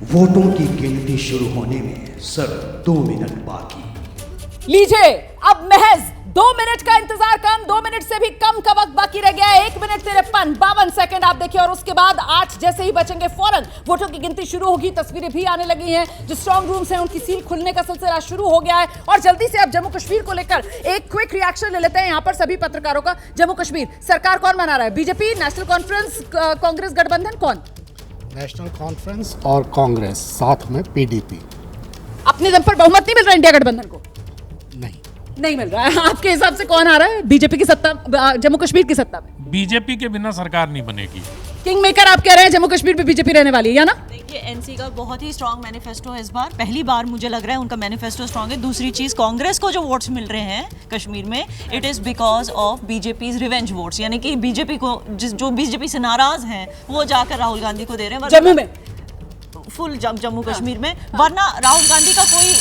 वोटों की गिनती शुरू होने में सिर्फ 2 मिनट बाकी। लीजिए, अब महज 2 मिनट का इंतजार, कम 2 मिनट से भी कम का वक्त बाकी रह गया है। 1 मिनट 53 सेकंड आप देखिए, और उसके बाद 8 जैसे ही बचेंगे फौरन वोटों की गिनती शुरू होगी। तस्वीरें भी आने लगी हैं, जो स्ट्रांग रूम्स हैं उनकी सील खुलने का सिलसिला शुरू हो गया है। और जल्दी से अब जम्मू कश्मीर को लेकर एक क्विक रिएक्शन ले लेते हैं यहाँ पर सभी पत्रकारों का। जम्मू कश्मीर सरकार कौन बना रहा है? बीजेपी, नेशनल कॉन्फ्रेंस, कांग्रेस गठबंधन, कौन? नेशनल कॉन्फ्रेंस और कांग्रेस, साथ में पीडीपी। अपने दम पर बहुमत नहीं मिल रहा इंडिया गठबंधन को? नहीं मिल रहा है। आपके हिसाब से कौन आ रहा है बीजेपी की सत्ता, जम्मू कश्मीर की सत्ता में? बीजेपी के बिना सरकार नहीं बनेगी। किंग मेकर आप कह रहे हैं जम्मू कश्मीर में बीजेपी रहने वाली है, या ना? देखिए, एनसी का बहुत ही स्ट्रांग मैनिफेस्टो है इस बार। पहली बार मुझे लग रहा है उनका मैनिफेस्टो स्ट्रांग है। दूसरी चीज, कांग्रेस को जो वोट्स मिल रहे हैं कश्मीर में, it is because of BJP revenge votes, यानी कि बीजेपी को जो बीजेपी से नाराज हैं वो जाकर राहुल गांधी को दे रहे हैं जम्मू में, फुल जम्मू कश्मीर में। वरना राहुल गांधी का कोई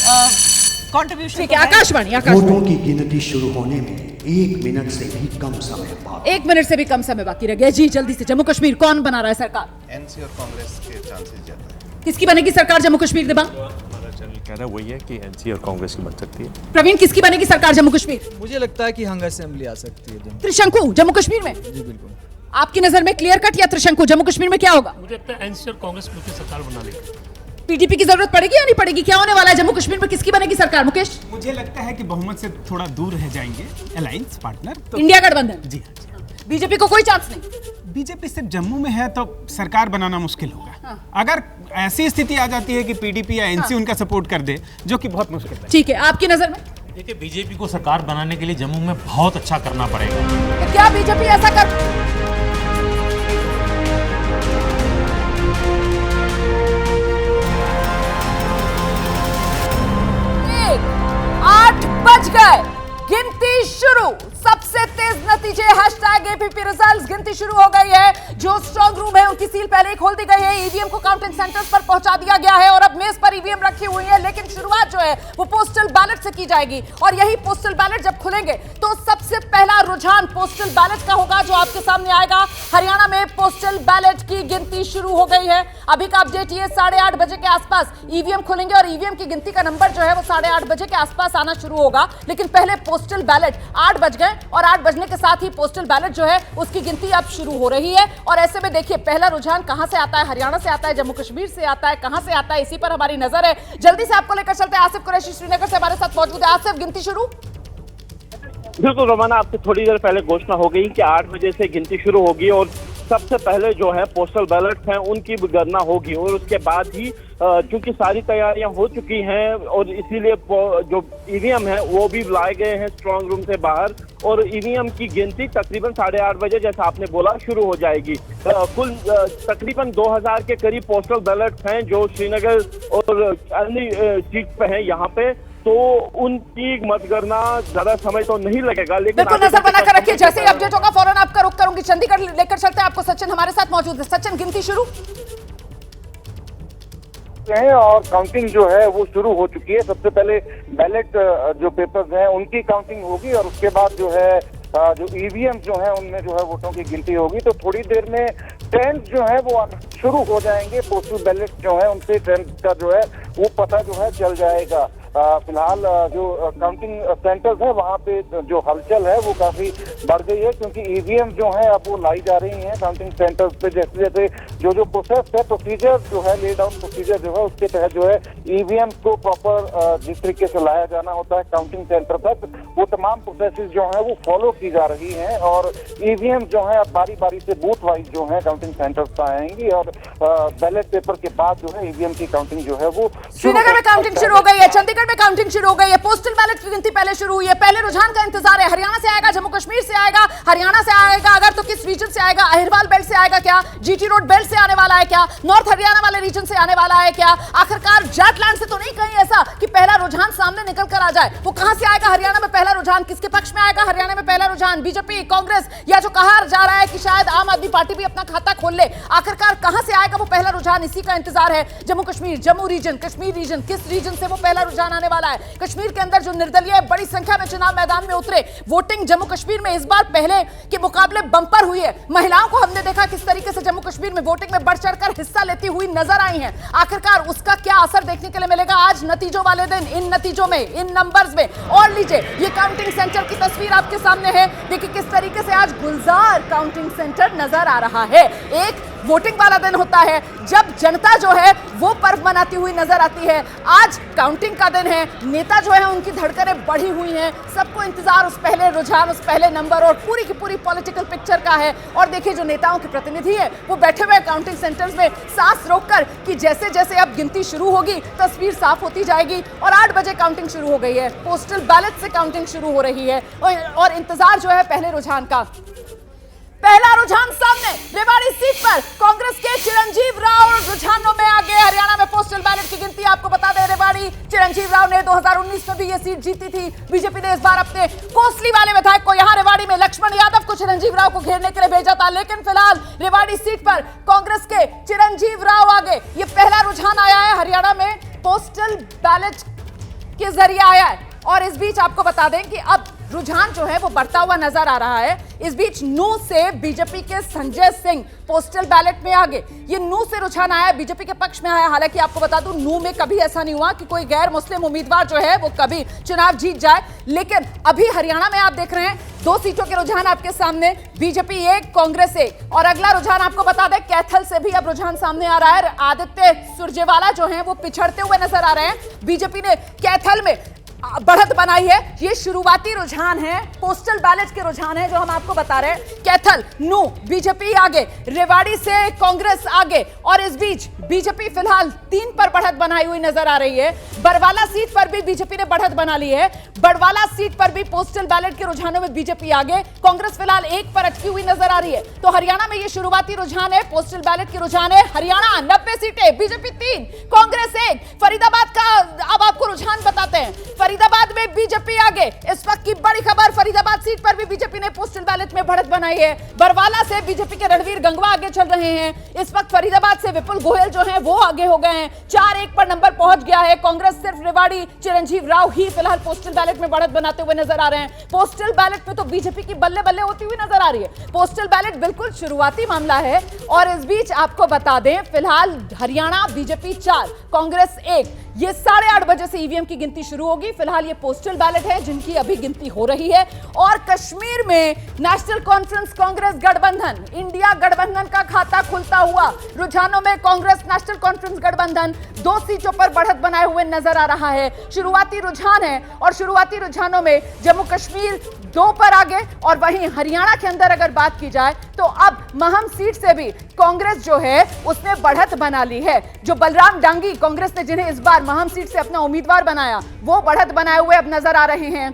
कंट्रीब्यूशन। ठीक है, आकाशवाणी। वोटों की गिनती शुरू होने में 1 मिनट से भी कम समय बाकी। 1 मिनट से भी कम समय बाकी रह गया जी। जल्दी से, जम्मू कश्मीर कौन बना रहा है सरकार? एनसी और कांग्रेस के चांसेस ज्यादा है। किसकी बनेगी सरकार जम्मू कश्मीर? दिबा हमारा चैनल कह रहा है वही है कि एनसी और कांग्रेस की बन सकती है। प्रवीण, किसकी बनेगी सरकार जम्मू कश्मीर? मुझे लगता है कि हंग असेंबली आ सकती है। त्रिशंकु जम्मू कश्मीर में? जी बिल्कुल। आपकी नजर में क्लियर कट या त्रिशंकु? जम्मू कश्मीर में क्या होगा? मुझे लगता है एनसी और कांग्रेस मिलकर सरकार बना लेगी। पीडीपी की जरूरत पड़ेगी या नहीं पड़ेगी? क्या होने वाला है जम्मू कश्मीर में? किसकी बनेगी सरकार? मुकेश, मुझे लगता है कि बहुमत से थोड़ा दूर रह जाएंगे अलायंस पार्टनर तो। इंडिया गठबंधन? जी हाँ। बीजेपी को कोई चांस नहीं? बीजेपी सिर्फ जम्मू में है तो सरकार बनाना मुश्किल होगा। हाँ। अगर ऐसी स्थिति आ जाती है कि पीडीपी या एनसी उनका सपोर्ट कर दे, जो कि बहुत मुश्किल है। ठीक है, आपकी नजर में? देखिए, बीजेपी को सरकार बनाने के लिए जम्मू में बहुत अच्छा करना पड़ेगा। तो क्या बीजेपी ऐसा कर? 8 बज गए, गिनती शुरू। सबसे तेज नतीजे #APP रिजल्ट्स, गिनती शुरू हो गई है। जो स्ट्रांग रूम है उनकी सील पहले ही खोल दी गई है। ईवीएम को काउंटिंग सेंटर्स पर पहुंचा दिया गया है और अब मेज पर ईवीएम रखी हुई है। लेकिन शुरुआत जो है वो पोस्टल बैलेट से की जाएगी, और यही पोस्टल बैलेट जब खुलेंगे तो सबसे पहला रुझान पोस्टल बैलेट का होगा, जो आपके सामने आएगा। हरियाणा में पोस्टल बैलेट की गिनती शुरू हो गई है। अभी का अपडेट ये 8:30 बजे के आसपास ईवीएम खुलेंगे और ईवीएम की गिनती का नंबर जो है वो 8:30 बजे के आसपास आना शुरू होगा। लेकिन पहले पोस्टल बैलेट 8 बज गए, और 8 बजने के साथ ही पोस्टल बैलेट जो है उसकी गिनती अब शुरू हो रही है। और ऐसे में देखिए, पहला रुझान कहां से आता है? हरियाणा से आता है, जम्मू कश्मीर से आता है, कहां से आता है? इसी पर हमारी नजर है। जल्दी से आपको लेकर चलते हैं। आसिफ कुरैशी श्रीनगर से हमारे साथ मौजूद है। आसिफ, गिनती शुरू? बिल्कुल रोमाना, आपसे थोड़ी देर पहले घोषणा हो गई कि 8 बजे से गिनती शुरू होगी और सबसे पहले जो है पोस्टल बैलेट हैं उनकी गणना होगी। और उसके बाद ही क्योंकि सारी तैयारियां हो चुकी हैं और इसीलिए जो ईवीएम है वो भी लाए गए हैं स्ट्रांग रूम से बाहर, और ईवीएम की गिनती तकरीबन 8:30 बजे, जैसा आपने बोला, शुरू हो जाएगी। कुल तकरीबन 2000 के करीब पोस्टल बैलेट हैं जो श्रीनगर और अन्य सीट पे हैं यहाँ पे, तो उनकी मतगणना ज्यादा समय तो नहीं लगेगा। लेकिन बिल्कुल नजर बनाकर रखिए, जैसे ही अपडेट होगा फौरन आपका रुख करूंगी। चंडीगढ़ लेकर चलते हैं आपको। सचिन हमारे साथ मौजूद है। सचिन, गिनती शुरू है और काउंटिंग जो है वो शुरू हो चुकी है। सबसे पहले बैलेट जो पेपर्स हैं उनकी काउंटिंग होगी, और उसके बाद जो है जो ईवीएम जो है उनमें जो है वोटों की गिनती होगी। तो थोड़ी देर में ट्रेंड जो है वो शुरू हो जाएंगे। पोस्टल बैलेट जो है उनसे ट्रेंड का जो है वो पता जो है चल जाएगा। फिलहाल जो काउंटिंग सेंटर्स है वहाँ पे जो हलचल है वो काफी बढ़ गई है, क्योंकि ईवीएम जो है अब वो लाई जा रही हैं काउंटिंग सेंटर्स पे। जैसे जैसे जो प्रोसेस है, प्रोसीजर जो है, ले डाउन प्रोसीजर जो है, उसके तहत जो है ईवीएम को प्रॉपर जिस तरीके से लाया जाना होता है काउंटिंग सेंटर तक, वो तमाम प्रोसेसेस जो है वो फॉलो की जा रही हैं। और ईवीएम जो है अब बारी बारी से बूथ वाइज जो है काउंटिंग सेंटर्स पर आएंगी, और बैलेट पेपर के बाद जो है ईवीएम की काउंटिंग जो है वो श्रीनगर में काउंटिंग शुरू हो गई है। चंडीगढ़ में काउंटिंग शुरू हो गई है। पोस्टल बैलेट की गिनती पहले शुरू हुई है। पहले रुझान का इंतजार है। हरियाणा से आएगा, जम्मू कश्मीर से आएगा, हरियाणा से आएगा अगर तो किस रीजन से आएगा? अहिरवाल बेल्ट से आएगा क्या? जीटी रोड बेल्ट से आने वाला है क्या? नॉर्थ हरियाणा वाले रीजन से आने वाला है क्या? आखिरकार जाटलैंड से तो नहीं कहीं ऐसा कि पहला रुझान सामने निकल कर आ जाए? वो कहां से आएगा? हरियाणा में पहला रुझान किसके पक्ष में आएगा? हरियाणा में पहला रुझान बीजेपी, कांग्रेस, या जो कहा जा रहा है कि शायद आम आदमी पार्टी भी अपना खाता खोल ले, आखिरकार कहां से आएगा वो पहला रुझान? इसी का इंतजार है। जम्मू कश्मीर, जम्मू रीजन, कश्मीर रीजन, किस रीजन से वो पहला रुझान बनाने वाला है। कश्मीर के अंदर जो निर्दलीय बड़ी संख्या में चुनाव मैदान में उतरे, वोटिंग जम्मू कश्मीर में इस बार पहले के मुकाबले बंपर हुई है। महिलाओं को हमने देखा किस तरीके से जम्मू कश्मीर में वोटिंग में बढ़ चढ़कर हिस्सा लेती हुई नजर आई हैं। आखिरकार उसका क्या असर देखने के लिए मिलेगा आज नतीजों वाले दिन, इन नतीजों में, इन नंबर्स में। और लीजिए ये काउंटिंग सेंटर की तस्वीर आपके सामने है। देखिए किस तरीके से आज गुलजार काउंटिंग सेंटर नजर आ रहा है। एक वोटिंग वाला दिन होता है जब जनता जो है वो पर्व मनाती हुई नजर आती है। आज काउंटिंग का दिन है, नेता जो है उनकी धड़कनें बढ़ी हुई हैं, सबको इंतजार उस पहले रुझान, उस पहले नंबर और पूरी की पूरी पॉलिटिकल पिक्चर का है। और देखिए जो नेताओं के प्रतिनिधि है वो बैठे हुए काउंटिंग सेंटर्स में सांस रोककर कि जैसे जैसे अब गिनती शुरू होगी तस्वीर साफ होती जाएगी। और 8 बजे काउंटिंग शुरू हो गई है, पोस्टल बैलेट से काउंटिंग शुरू हो रही है और इंतजार जो है पहले रुझान का। पहला रुझान सामने, रेवाड़ी सीट पर कांग्रेस के चिरंजीव राव रुझानों में आगे। हरियाणा में पोस्टल बैलेट की गिनती आपको बता दें, रेवाड़ी चिरंजीव राव ने 2019 में भी ये सीट जीती थी। बीजेपी ने इस बार अपने कोसली वाले विधायक को यहां रेवाड़ी में लक्ष्मण यादव को चिरंजीव राव को घेरने के लिए भेजा था, लेकिन फिलहाल रेवाड़ी सीट पर कांग्रेस के चिरंजीव राव आगे। ये पहला रुझान आया है हरियाणा में, पोस्टल बैलेट के जरिए आया है। और इस बीच आपको बता दें कि अब रुझान जो है वो बढ़ता हुआ नजर आ रहा है। इस बीच नू से बीजेपी के संजय सिंह पोस्टल बैलेट में आगे। ये नू से रुझान आया, बीजेपी के पक्ष में आया। हालांकि आपको बता दूं नू में कभी ऐसा नहीं हुआ कि कोई गैर मुस्लिम उम्मीदवार जो है वो कभी चुनाव जीत जाए। लेकिन अभी हरियाणा में आप देख रहे हैं 2 सीटों के रुझान आपके सामने, बीजेपी 1 कांग्रेस 1। और अगला रुझान आपको बता दें कैथल से भी अब रुझान सामने आ रहा है। आदित्य सुरजेवाला जो है वो पिछड़ते हुए नजर आ रहे हैं। बीजेपी ने कैथल में बढ़त बनाई है। ये शुरुआती रुझान है, पोस्टल बैलेट के रुझान है जो हम आपको बता रहे हैं। कैथल नू बीजेपी आगे, रेवाड़ी से कांग्रेस आगे। और इस बीच बीजेपी फिलहाल 3 पर बढ़त बनाई हुई नजर आ रही है। बरवाला सीट पर भी बीजेपी ने बढ़त बना ली है। बड़वाला सीट पर भी पोस्टल बैलेट के रुझानों में बीजेपी आगे, कांग्रेस फिलहाल 1 पर अटकी हुई नजर आ रही है। तो हरियाणा में ये शुरुआती रुझान है, पोस्टल बैलेट के रुझान है। हरियाणा 90 सीटें, बीजेपी 3, कांग्रेस 1। फरीदाबाद का अब आपको रुझान बताते हैं। फरीदाबाद में बीजेपी आगे। इस वक्त की बड़ी खबर, फरीदाबाद सीट पर भी बीजेपी ने पोस्टल बैलेट में बढ़त बनाई है। बरवाला से बीजेपी के रणवीर गंगवा आगे चल रहे हैं। इस वक्त फरीदाबाद से विपुल गोयल जो हैं वो आगे हो गए हैं, 4-1 पर नंबर पहुंच गया है। कांग्रेस सिर्फ रेवाड़ी चिरंजीव राव ही फिलहाल पोस्टल बैलेट में बढ़त बनाते हुए नजर आ रहे हैं। पोस्टल बैलेट में तो बीजेपी की बल्ले बल्ले होती हुई नजर आ रही है। पोस्टल बैलेट बिल्कुल शुरुआती मामला है। और इस बीच आपको बता दें फिलहाल हरियाणा बीजेपी 4, कांग्रेस 1। ये 8:30 बजे से ईवीएम की गिनती शुरू होगी। फिलहाल ये पोस्टल बैलेट है जिनकी अभी गिनती हो रही है। और कश्मीर में नेशनल कॉन्फ्रेंस कांग्रेस गठबंधन, इंडिया गठबंधन का खाता खुलता हुआ। रुझानों में कांग्रेस नेशनल कॉन्फ्रेंस गठबंधन 2 सीटों पर बढ़त बनाए हुए नजर आ रहा है। शुरुआती रुझान है और शुरुआती रुझानों में जम्मू कश्मीर 2 पर आगे। और वहीं हरियाणा के अंदर अगर बात की जाए तो अब महम सीट से भी कांग्रेस जो है उसने बढ़त बना ली है। जो बलराम डांगी कांग्रेस ने जिन्हें इस बार महम सीट से अपना उम्मीदवार बनाया, वो बढ़त बनाए हुए अब नजर आ रहे हैं।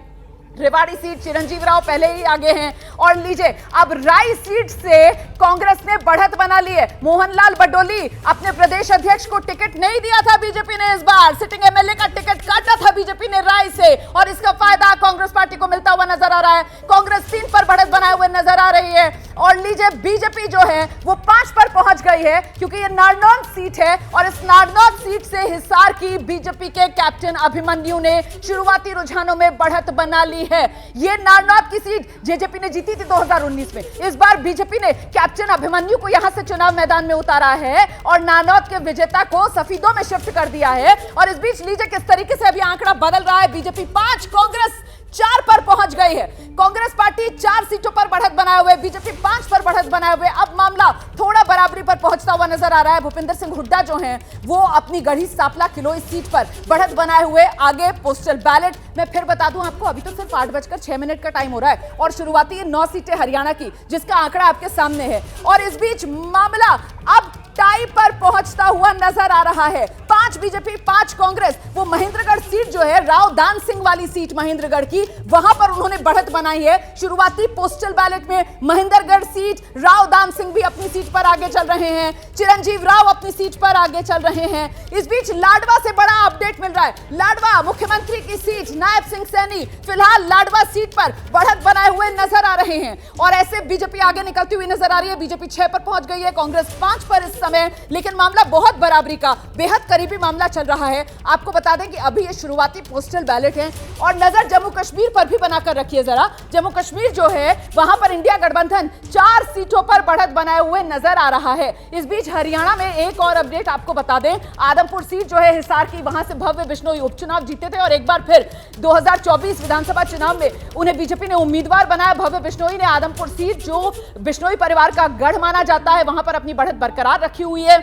रेवाड़ी सीट चिरंजीव राव पहले ही आगे हैं। और लीजिए अब राय सीट से कांग्रेस ने बढ़त बना ली है। मोहनलाल बडोली अपने प्रदेश अध्यक्ष को टिकट नहीं दिया था बीजेपी ने, इस बार सिटिंग एमएलए का टिकट काटा था बीजेपी ने राय से, और इसका फायदा कांग्रेस पार्टी को मिलता हुआ नजर आ रहा है। कांग्रेस 3 पर बढ़त बनाए हुए नजर आ रही है। और लीजिए बीजेपी जो है वो 5 पर पहुंच गई है, क्योंकि ये नारनौल सीट है और इस नारनौल सीट से हिसार की बीजेपी के कैप्टन अभिमन्यु ने शुरुआती रुझानों में बढ़त बना ली है। ये नारनौल की सीट जेजेपी ने जीती थी 2019 में। इस बार बीजेपी ने कैप्टन अभिमन्यु को यहां से चुनाव मैदान में उतारा है और नारनौल के विजेता को सफीदों में शिफ्ट कर दिया है। और इस बीच लीजिए किस तरीके से अभी आंकड़ा बदल रहा है। बीजेपी 5, कांग्रेस 4 पर पहुंच गई है। कांग्रेस पार्टी 4 सीटों पर बढ़त बनाए हुए, बीजेपी 5 पर बढ़त बनाए हुए। अब मामला थोड़ा बराबरी पर पहुंचता हुआ नजर आ रहा है। भूपिंदर सिंह हुड्डा जो हैं वो अपनी गढ़ी सांपला किलोई सीट पर बढ़त बनाए हुए आगे। पोस्टल बैलेट मैं फिर बता दूं आपको, अभी तो सिर्फ 8:06 का टाइम हो रहा है और शुरुआती 9 सीटें हरियाणा की, जिसका आंकड़ा आपके सामने है। और इस बीच मामला अब टाई पर पहुंचता हुआ नजर आ रहा है। 5 बीजेपी 5 कांग्रेस। वो महेंद्रगढ़ सीट जो है राव दान सिंह वाली सीट महेंद्रगढ़ की, वहां पर उन्होंने बढ़त बनाई है। शुरुआती पोस्टल बैलेट में महेंद्रगढ़ सीट राव दान सिंह भी अपनी सीट पर आगे चल रहे हैं, चिरंजीव राव अपनी सीट पर आगे चल रहे हैं। इस बीच लाडवा से बड़ा अपडेट मिल रहा है। लाडवा मुख्यमंत्री की सीट, नायब सिंह सैनी फिलहाल लाडवा सीट पर बढ़त बनाए हुए नजर आ रहे हैं। और ऐसे बीजेपी आगे निकलती हुई नजर आ रही है। बीजेपी 6 पर पहुंच गई है, कांग्रेस 5 पर इस समय। लेकिन मामला बहुत बराबरी का, बेहद करीबी मामला चल रहा है। आपको बता दें कि अभी ये शुरुआती पोस्टल बैलेट है और नजर जम्मू कश्मीर पर भी बनाकर रखिए जरा। जम्मू कश्मीर जो है वहां पर इंडिया गठबंधन 4 सीटों पर बढ़त बनाए हुए नजर आ रहा है। इस बीच हरियाणा में एक और अपडेट आपको बता दें, आदमपुर सीट जो है हिसार की, वहां से भव्य बिश्नोई उपचुनाव जीते थे और एक बार फिर 2024 विधानसभा चुनाव में उन्हें बीजेपी ने उम्मीदवार बनाया। भव्य बिश्नोई ने आदमपुर सीट जो बिश्नोई परिवार का गढ़ माना जाता है वहां पर अपनी बढ़त बरकरार रखी हुई है।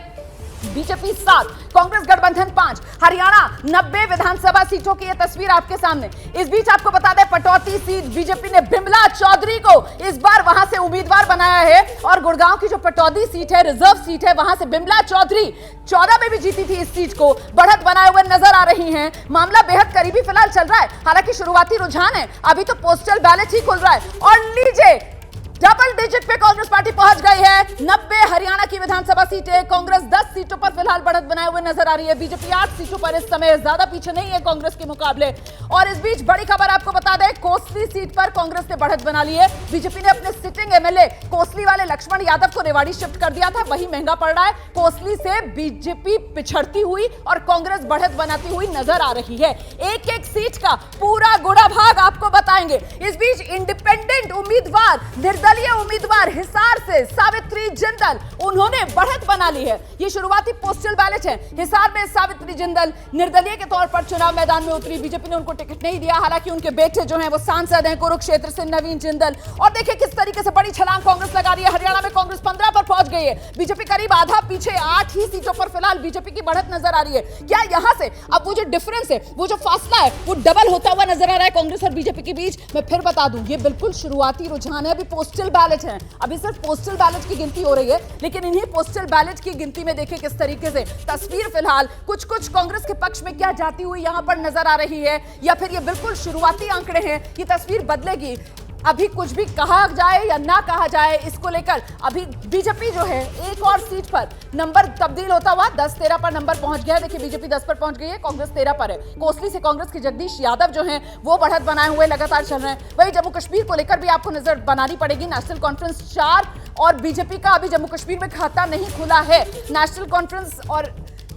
बीजेपी 7, कांग्रेस गठबंधन 5, हरियाणा 90 विधानसभा सीटों की यह तस्वीर आपके सामने। इस बीच आपको बता दें पटौती सीट बीजेपी ने बिमला चौधरी को इस बार वहां से उम्मीदवार बनाया है और गुड़गांव की जो पटौदी सीट है, रिजर्व सीट है, वहां से बिमला चौधरी 14 में भी जीती थी। इस सीट को बढ़त बनाए हुए नजर आ रही हैं। मामला बेहद करीबी फिलहाल चल रहा है, हालांकि शुरुआती रुझान है, अभी तो पोस्टल बैलेट ही खुल रहा है। और लीजिए डबल डिजिट पे कांग्रेस पार्टी पहुंच गई है। 90 हरियाणा की विधानसभा सीटें, कांग्रेस 10 सीटों पर फिलहाल बढ़त बनाए हुए नजर आ रही है। बीजेपी 8 सीटों पर इस समय ज्यादा पीछे नहीं है कांग्रेस के मुकाबले। और इस बीच बड़ी खबर आपको बता दें, कोसली सीट पर कांग्रेस ने बढ़त बना ली है। बीजेपी ने अपने सिटिंग एमएलए कोसली वाले लक्ष्मण यादव को रेवाड़ी शिफ्ट कर दिया था, वही महंगा पड़ रहा है। कोसली से बीजेपी पिछड़ती हुई और कांग्रेस बढ़त बनाती हुई नजर आ रही है। एक एक सीट का पूरा गुड़ा भाग आपको बताएंगे। इस बीच इंडिपेंडेंट उम्मीदवार, निर्दलीय उम्मीदवार हिसार से सावित्री जिंदल, उन्होंने बढ़त बना ली है। ये शुरुआती पोस्टल बैलेट है। हिसार में सावित्री जिंदल निर्दलीय के तौर पर चुनाव मैदान में उतरी। बीजेपी ने उनको टिकट नहीं दिया, हालांकि उनके बेटे जो हैं वो सांसद हैं कुरुक्षेत्र से, नवीन जिंदल। और देखिए किस तरीके से बड़ी छलांग कांग्रेस लगा रही है। हरियाणा में कांग्रेस 15 पर पहुंच गई है, बीजेपी करीब आधा पीछे। 8 ही सीटों पर फिलहाल बीजेपी की बढ़त नजर आ रही है। क्या यहां से अब वो जो डिफरेंस है, वो जो फासला है, वो डबल होता हुआ नजर आ रहा है कांग्रेस और बीजेपी के बीच? मैं फिर बता दूं, ये बिल्कुल शुरुआती रुझान है, अभी पोस्टल बैलेट है, अभी सिर्फ पोस्टल बैलेट की गिनती हो रही है। लेकिन इन्हीं पोस्टल बैलेट की गिनती में देखिए किस तरीके से तस्वीर फिलहाल कुछ कांग्रेस के पक्ष में क्या जाती हुई यहां पर नजर आ रही है, या फिर ये बिल्कुल शुरुआती आंकड़े हैं, ये तस्वीर बदलेगी। अभी कुछ भी कहा जाए या ना कहा जाए, इसको लेकर अभी बीजेपी जो है एक और सीट पर नंबर तब्दील होता हुआ 10-13 पर नंबर पहुंच गया है। देखिए बीजेपी 10 पर पहुंच गई है, कांग्रेस 13 पर है। कोसली से कांग्रेस के जगदीश यादव जो हैं वो बढ़त बनाए हुए लगातार चल रहे हैं। वहीं जम्मू कश्मीर को लेकर भी आपको नजर बनानी पड़ेगी। नेशनल कॉन्फ्रेंस 4 और बीजेपी का अभी जम्मू कश्मीर में खाता नहीं खुला है। नेशनल कॉन्फ्रेंस और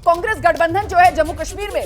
कांग्रेस गठबंधन जो है जम्मू कश्मीर में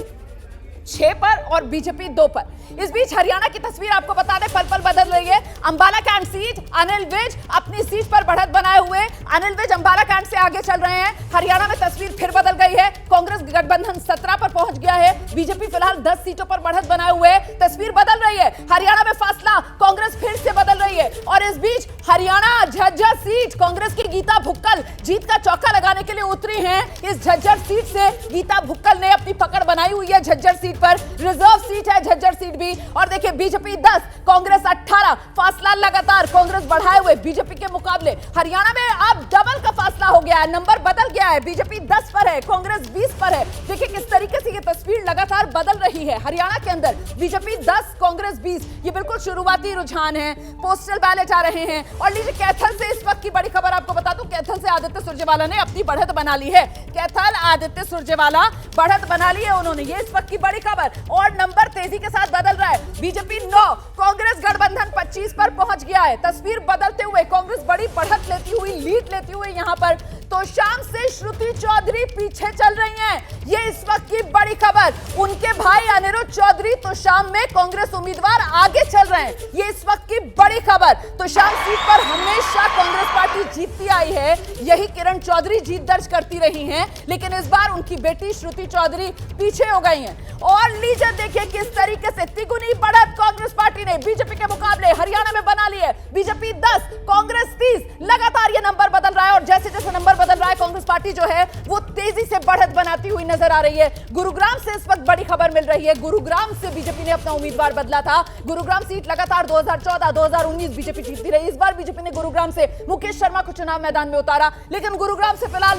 6 पर और बीजेपी 2 पर। इस बीच हरियाणा की तस्वीर आपको बता दें पल पल बदल रही है। अंबाला कैंट सीट, अनिल विज अपनी सीट पर बढ़त बनाए हुए, अनिल विज अंबाला कैंट से आगे चल रहे हैं। हरियाणा में तस्वीर फिर बदल गई है, कांग्रेस गठबंधन 17 पर पहुंच गया है, बीजेपी फिलहाल 10 सीटों पर बढ़त बनाए हुए। तस्वीर बदल रही है, हरियाणा में फासला कांग्रेस फिर से बदल रही है। और इस बीच हरियाणा झज्जर सीट, कांग्रेस की गीता भुक्कल जीत का चौका लगाने के लिए उतरी हैं। इस झज्जर सीट से गीता भुक्कल ने अपनी पकड़ बनाई हुई है। झज्जर सीट पर रिजर्व सीट है झज्जर सीट भी। और देखिए बीजेपी 10, कांग्रेस 18, फासला लगातार कांग्रेस बढ़ाए हुए बीजेपी के मुकाबले। हरियाणा में अब डबल का फासला हो गया है, नंबर बदल गया है, बीजेपी 10 पर है, कांग्रेस 20 पर है। देखिए किस तरीके से ये तस्वीर लगातार बदल रही है। हरियाणा के अंदर बीजेपी 10, कांग्रेस 20, ये बिल्कुल शुरुआती रुझान है। पोस्टल बैलेट आ रहे हैं। और लीजिए कैथल से इस वक्त की बड़ी खबर आपको बता दूं, कैथल से आदित्य सुरजेवाला ने अपनी बढ़त बना ली है। कैथल आदित्य सुरजेवाला बढ़त बना ली है उन्होंने, ये इस वक्त की बड़ी खबर। और नंबर तेजी के साथ बदल रहा है। बीजेपी 9, कांग्रेस गठबंधन 25 पर पहुंच गया है। तस्वीर बदलते हुए कांग्रेस बड़ी बढ़त लेती हुई, लीड लेती हुई यहां पर। तो शाम से श्रुति चौधरी पीछे चल रही हैं, ये इस वक्त की बड़ी खबर। उनके भाई अनिरुद्ध चौधरी तो शाम में कांग्रेस उम्मीदवार आगे चल रहे हैं, ये इस वक्त की बड़ी खबर। तो शाम सीट पर हमेशा कांग्रेस पार्टी जीतती आई है, यही किरण चौधरी जीत दर्ज करती रही हैं, लेकिन इस बार उनकी बेटी श्रुति चौधरी पीछे हो गई हैं। और लीजिए देखिए किस तरीके से तिगुनी बढ़त कांग्रेस पार्टी ने बीजेपी के मुकाबले हरियाणा में बना ली है। बीजेपी 10, कांग्रेस 30, लगातार ये नंबर बदल रहा है। और जैसे जैसे नंबर बदल रहा है कांग्रेस पार्टी जो है वो तेजी से बढ़त बनाती हुई नजर आ रही है। गुरुग्राम से इस वक्त बड़ी खबर मिल रही है, गुरुग्राम से बीजेपी ने अपना उम्मीदवार बदला था। गुरुग्राम सीट लगातार 2014, 2019 बीजेपी जीतती रही। इस बार बीजेपी ने गुरुग्राम से मुकेश शर्मा को चुनाव मैदान में उतारा, लेकिन गुरुग्राम से फिलहाल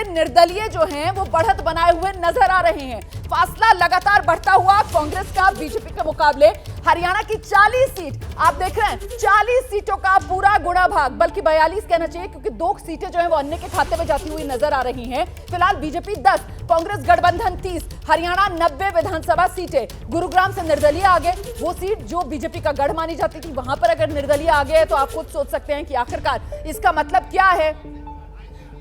निर्दलीय जो हैं वो बढ़त बनाए हुए नजर आ रहे हैं। फासला लगातार बढ़ता हुआ कांग्रेस का बीजेपी के मुकाबले। हरियाणा की 40 सीट आप देख रहे हैं, 40 सीटों का पूरा गुणा भाग, बल्कि 42 कहना चाहिए, क्योंकि 2 सीटें जो हैं वो अन्य के खाते में जाती हुई नजर आ रही हैं। फिलहाल बीजेपी 10, कांग्रेस गठबंधन 30, हरियाणा 90 विधानसभा सीटें। गुरुग्राम से निर्दलीय आगे, वो सीट जो बीजेपी का गढ़ मानी जाती थी, वहां पर अगर निर्दलीय आगे है तो आप खुद सोच सकते हैं कि आखिरकार इसका मतलब क्या है।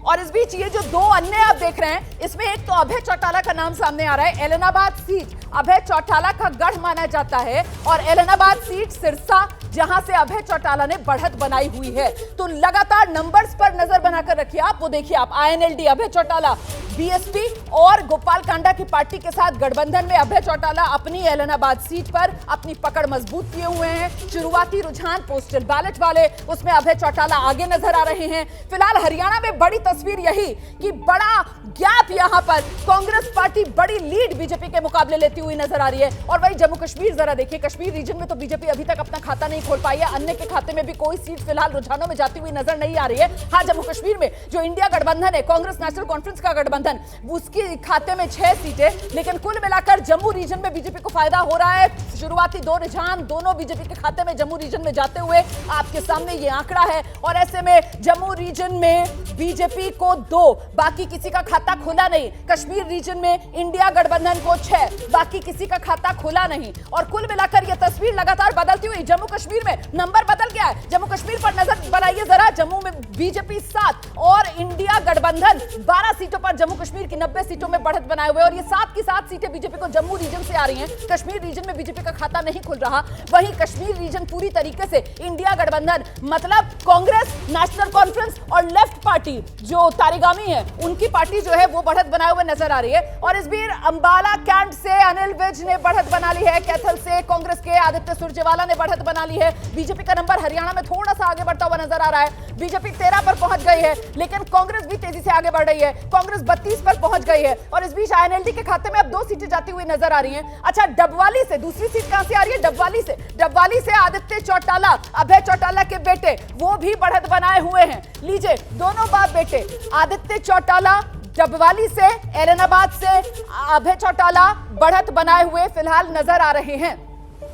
और इस बीच ये जो दो अन्य आप देख रहे हैं, इसमें एक तो अभय चौटाला का नाम सामने आ रहा है। एलनाबाद सीट अभय चौटाला का गढ़ माना जाता है और एलनाबाद सीट सिरसा जहां से अभय चौटाला ने बढ़त बनाई हुई है। तो लगातार नंबर्स पर नजर बनाकर रखिए आप। वो देखिए आप, आईएनएलडी अभय चौटाला, बीएसपी और गोपाल कांडा की पार्टी के साथ गठबंधन में अभय चौटाला अपनी एलनाबाद सीट पर अपनी पकड़ मजबूत किए हुए हैं। शुरुआती रुझान पोस्टल बैलेट वाले, उसमें अभय चौटाला आगे नजर आ रहे हैं। फिलहाल हरियाणा में बड़ी तस्वीर यही कि बड़ा गैप यहां पर कांग्रेस पार्टी बड़ी लीड बीजेपी के मुकाबले लेती हुई नजर आ रही है। और वही जम्मू कश्मीर जरा देखिए, कश्मीर रीजन में तो बीजेपी अभी तक अपना खाता नहीं खोल पाई है। अन्य के खाते में भी कोई सीट फिलहाल रुझानों में जाती हुई नजर नहीं आ रही है। हाँ, जम्मू कश्मीर में जो इंडिया गठबंधन है, कांग्रेस नेशनल कॉन्फ्रेंस का गठबंधन, उसके खाते में 6 सीटें, लेकिन कुल मिलाकर जम्मू रीजन में बीजेपी को फायदा हो रहा है। शुरुआती 2 रुझान दोनों बीजेपी के खाते में जम्मू रीजन में जाते हुए आपके सामने ये आंकड़ा है। और ऐसे में जम्मू रीजन में बीजेपी को 2, बाकी किसी का खाता खुला नहीं। कश्मीर रीजन में इंडिया गठबंधन को 6, बाकी किसी का खाता खुला नहीं। और कुल मिलाकर यह तस्वीर लगातार बदलती हुई, जम्मू कश्मीर में नंबर बदल गया है। जम्मू कश्मीर पर नजर बनाइए जरा, जम्मू में बीजेपी 7 और इंडिया गठबंधन 12 सीटों पर जम्मू कश्मीर की 90 सीटों में बढ़त बनाए हुए। और ये 7 की 7 सीटें बीजेपी को जम्मू रीजन से आ रही हैं। कश्मीर रीजन में बीजेपी का खाता नहीं खुल रहा। वहीं कश्मीर रीजन पूरी तरीके से इंडिया गठबंधन, मतलब कांग्रेस नेशनल कॉन्फ्रेंस और लेफ्ट पार्टी जो तारिगामी है, उनकी पार्टी जो है वो बढ़त बनाए हुए नजर आ रही है। और इस बीच अंबाला कैंट से अनिल विज ने बढ़त बना ली है। कैथल से कांग्रेस के आदित्य सुरजेवाला ने बढ़त बना ली है। बीजेपी का नंबर हरियाणा में थोड़ा सा आगे बढ़ता हुआ नजर आ रहा है। बीजेपी 13 पर पहुंच गई है, लेकिन कांग्रेस भी तेजी से आगे बढ़ रही है। कांग्रेस 32 पर पहुंच गई है। और इस बीच आईएनएलडी के खाते में अब 2 सीटें जाती हुई नजर आ रही हैं। अच्छा, डबवाली से दूसरी सीट कहां से आ रही है? डबवाली से आदित्य चौटाला, अभय चौटाला के बेटे, वो भी बढ़त बनाए हुए हैं। लीजिए, दोनों बाप बेटे आदित्य चौटाला डबवाली से, एलनाबाद से अभय चौटाला बढ़त बनाए हुए फिलहाल नजर आ रहे हैं।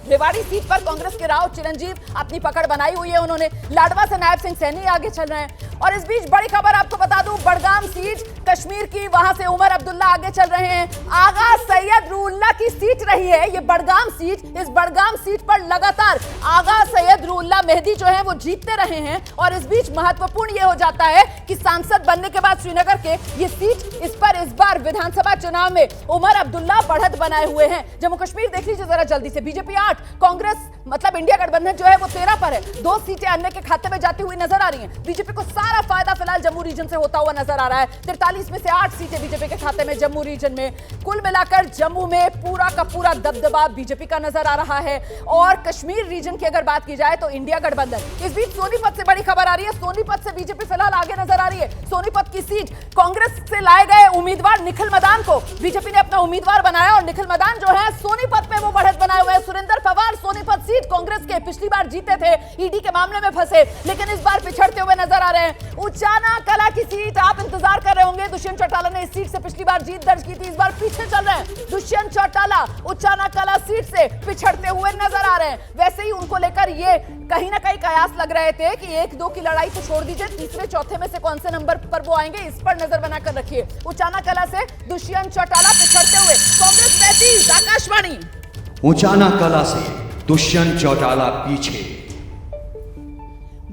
रेवाड़ी सीट पर कांग्रेस के राव चिरंजीव अपनी पकड़ बनाई हुई है उन्होंने। लाडवा से नायब सिंह सैनी आगे चल रहे हैं। और इस बीच बड़ी खबर आपको बता दूं, बड़गाम सीट कश्मीर की, वहां से उमर अब्दुल्ला आगे चल रहे हैं। आगा सैयद रूउल्लाह की सीट रही है ये बड़गाम सीट। इस बड़गाम सीट पर लगातार आगा सैयद रूउल्लाह मेहदी जो है वो जीतते रहे हैं। और इस बीच महत्वपूर्ण ये हो जाता है कि सांसद बनने के बाद श्रीनगर के ये सीट, इस पर इस बार विधानसभा चुनाव में उमर अब्दुल्ला बढ़त बनाए हुए हैं। जम्मू कश्मीर देख लीजिए जरा जल्दी से, बीजेपी 8, कांग्रेस मतलब इंडिया गठबंधन जो है वो 13 पर है। 2 सीटें अन्य के खाते में जाती हुई नजर आ रही हैं। बीजेपी को सारा फायदा फिलहाल जम्मू रीजन से होता हुआ नजर आ रहा है। 43 में से 8 सीटें बीजेपी के खाते में जम्मू रीजन में। कुल मिलाकर जम्मू में पूरा का पूरा दबदबा बीजेपी का नजर आ रहा है। और कश्मीर रीजन की अगर बात की जाए तो इंडिया गठबंधन। इस बीच सोनीपत से बड़ी खबर आ रही है। सोनीपत से बीजेपी फिलहाल आगे नजर आ रही है। सोनीपत की सीट कांग्रेस से लाए गए उम्मीदवार निखिल मदान को बीजेपी ने अपना उम्मीदवार बनाया और निखिल मदान जो है सोनीपत में वो बढ़त बनाए हुए हैं। सुरेंद्र पवार सोनीपत सीट कांग्रेस के पिछली बार जीते थे, ईडी के मामले में फंसे, लेकिन इस बार पिछड़ते हुए नजर आ रहे हैं। उचाना कला की सीट आप इंतजार कर रहे होंगे। दुष्यंत चौटाला ने इस सीट से पिछली बार जीत दर्ज की थी, इस बार पीछे चल रहे हैं। दुष्यंत चौटाला उचाना कला सीट से पिछड़ते हुए नजर आ रहे हैं। वैसे ही उनको लेकर ये कहीं ना कहीं कयास लग रहे थे कि 1-2 की लड़ाई तो छोड़ दीजिए, तीसरे चौथे में से कौन से नंबर पर वो आएंगे, इस पर नजर बनाकर रखिए। उचाना कला से दुष्यंत चौटाला पिछड़ते हुए कांग्रेस 33, आकाशवाणी। उचाना कला से दुष्यंत चौटाला पीछे।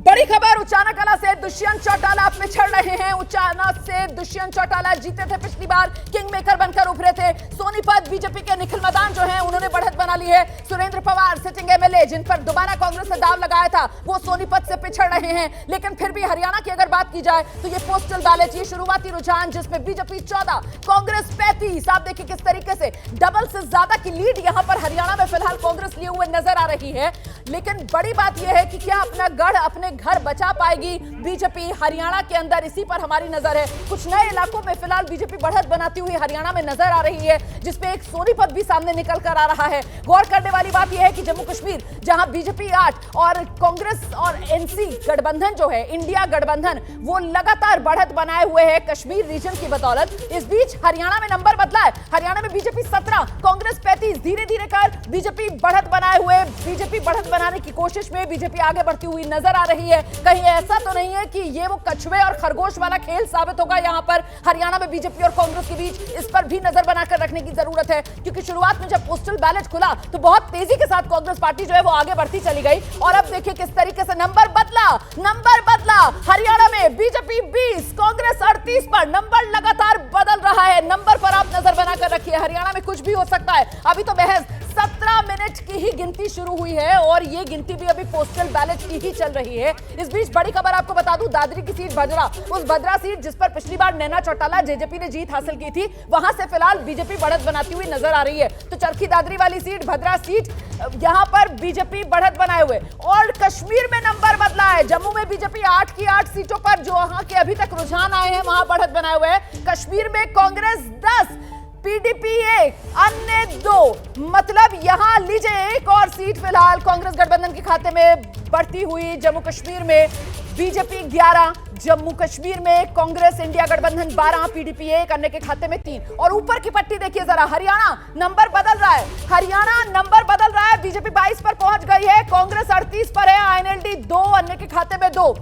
बड़ी खबर, उचाना कला से दुष्यंत चौटाला पिछड़ रहे हैं। उचाना से दुष्यंत चौटाला जीते थे पिछली बार, किंग मेकर बनकर उभरे थे। सोनीपत बीजेपी के निखिल मदान जो हैं उन्होंने बढ़त बना ली है। सुरेंद्र पवार सिटिंग एमएलए जिन पर दोबारा कांग्रेस ने दाव लगाया था, वो सोनीपत से पिछड़ रहे हैं। लेकिन फिर भी हरियाणा की अगर बात की जाए तो ये पोस्टल बैलेट, ये शुरुआती रुझान जिसमें बीजेपी 14, कांग्रेस 35, आप देखिए किस तरीके से डबल से ज्यादा की लीड यहां पर हरियाणा में फिलहाल कांग्रेस लिए हुए नजर आ रही है। लेकिन बड़ी बात यह है कि क्या अपना गढ़, अपने घर बचा पाएगी बीजेपी हरियाणा के अंदर, इसी पर हमारी नजर है। कुछ नए इलाकों में फिलहाल बीजेपी बढ़त बनाती हुई हरियाणा में नजर आ रही है, जिसमें एक सोनीपत भी सामने निकल कर आ रहा है। गौर करने वाली बात यह है कि जम्मू कश्मीर जहां बीजेपी 8 और कांग्रेस और एनसी गठबंधन जो है, इंडिया गठबंधन, वो लगातार बढ़त बनाए हुए है कश्मीर रीजन की बदौलत। इस बीच हरियाणा में नंबर बदला है। हरियाणा में बीजेपी 17, कांग्रेस 35, धीरे धीरे कर बीजेपी बढ़त बनाए हुए, बीजेपी बढ़त बनाने की कोशिश में बीजेपी आगे बढ़ती हुई नजर आ रही है। कहीं ऐसा तो नहीं है कि ये वो कछुए और खरगोश वाला खेल साबित होगा यहां पर हरियाणा में बीजेपी और कांग्रेस के बीच? इस पर भी नजर बनाकर रखने की जरूरत है, क्योंकि शुरुआत में जब पोस्टल बैलेट खुला तो बहुत तेजी के साथ कांग्रेस पार्टी जो है वो आगे बढ़ती चली गई, और अब देखिए किस तरीके से नंबर बदला। हरियाणा में बीजेपी 20, कांग्रेस 38 पर नंबर लगातार बदल रहा है। नंबर पर आप नजर बनाकर रखिए, हरियाणा में कुछ भी हो सकता है। अभी तो महज 17 मिनट की ही गिनती शुरू हुई है और ये गिनती भी अभी पोस्टल बैलेट की ही चल रही है। इस बीच बड़ी खबर आपको बता दूं, दादरी की सीट भद्रा, उस भद्रा सीट जिस पर पिछली बार नैना चौटाला जेजेपी ने जीत हासिल की थी, वहां से फिलहाल बीजेपी बढ़त बनाती हुई नजर आ रही है। तो चरखी दादरी वाली सीट, भद्रा सीट, यहां पर बीजेपी बढ़त बनाए हुए। और कश्मीर में नंबर बदला है, जम्मू में बीजेपी 8 की 8 सीटों पर जो वहां के अभी तक रुझान आए हैं वहां बढ़त बनाए हुए हैं। कश्मीर में कांग्रेस 10, पीडीपी 1, अन्य 2, मतलब यहां लीजिए एक और सीट फिलहाल कांग्रेस गठबंधन के खाते में बढ़ती हुई। जम्मू कश्मीर में बीजेपी 11, जम्मू कश्मीर में कांग्रेस इंडिया गठबंधन 12, पीडीपी 1, अन्य के खाते में 3। और ऊपर की पट्टी देखिए जरा, हरियाणा नंबर बदल रहा है, बीजेपी 22 पर पहुंच गई है, कांग्रेस 38 पर है, आईएनएलडी 2, अन्य के खाते में 2।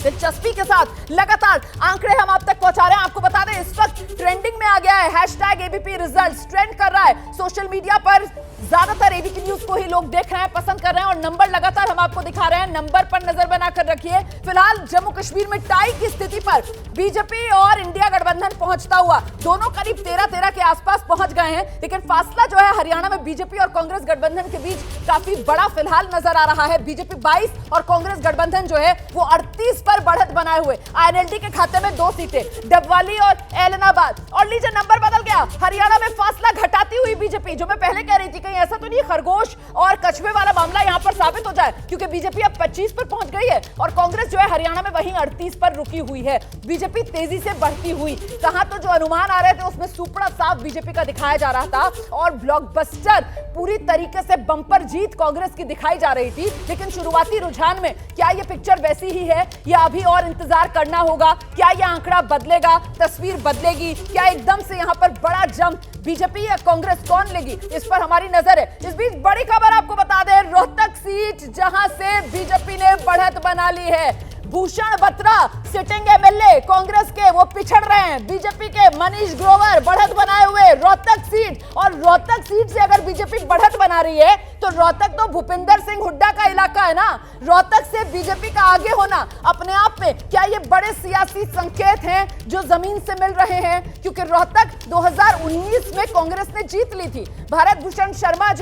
दिलचस्पी के साथ लगातार आंकड़े हम आप तक पहुंचा रहे हैं। आपको बता दें इस वक्त ट्रेंडिंग में आ गया है हैशटैग एबीपी रिजल्ट्स, ट्रेंड कर रहा है सोशल मीडिया पर। ज्यादातर एबीपी न्यूज को ही लोग देख रहे हैं, पसंद कर रहे हैं, और नंबर लगातार हम आपको दिखा रहे हैं। नंबर पर नजर बनाकर रखिए। फिलहाल जम्मू कश्मीर में टाई की स्थिति पर बीजेपी और इंडिया गठबंधन पहुंचता हुआ, दोनों करीब 13-13 के आसपास पहुंच गए हैं, लेकिन फासला जो है हरियाणा में बीजेपी और कांग्रेस गठबंधन के बीच काफी बड़ा फिलहाल नजर आ रहा है। बीजेपी 22 और कांग्रेस गठबंधन जो है वो 38 पर बढ़त बनाए हुए। आईएनएलडी के खाते में 2 सीटें, डबवाली और एलनाबाद। और लीजिए नंबर बदल गया, हरियाणा में फासला घटाती हुई बीजेपी, जो मैं पहले कह रही थी कहीं ऐसा तो नहीं खरगोश और कछुए वाला मामला यहां पर साबित हो जाए, क्योंकि बीजेपी अब 25 पर पहुंच गई है और कांग्रेस जो है हरियाणा में वहीं 38 पर रुकी हुई है। बीजेपी तेजी से बढ़ती हुई, कहां तो जो अनुमान आ रहे थे उसमें सुपड़ा साफ बीजेपी का दिखाया जा रहा था और ब्लॉकबस्टर पूरी तरीके से बंपर जीत कांग्रेस की दिखाई जा रही थी। लेकिन शुरुआती रुझान में क्या यह पिक्चर वैसी ही है या अभी और इंतजार करना होगा? क्या यह आंकड़ा बदलेगा, तस्वीर बदलेगी? क्या एकदम से यहां पर बड़ा जंप बीजेपी या कांग्रेस कौन लेगी, इस पर हमारी नजर है। इस बीच बड़ी खबर आपको बता दें, रोहतक सीट जहां से बीजेपी ने बढ़त बना ली है। भूषण बत्रा सिटिंग एमएलए कांग्रेस के, वो पिछड़ रहे हैं। बीजेपी के मनीष ग्रोवर बढ़त बनाए हुए रोहतक सीट, और रोहतक सीट से अगर बीजेपी बढ़त बना रही है तो रोहतक तो भूपिंदर सिंह हुड्डा का इलाका है ना। रोहतक से बीजेपी का आगे होना अपने आप में क्या ये बड़े सियासी संकेत हैं जो जमीन से मिल रहे हैं? क्योंकि रोहतक 2019 में कांग्रेस ने जीत ली थी। भारत भूषण शर्मा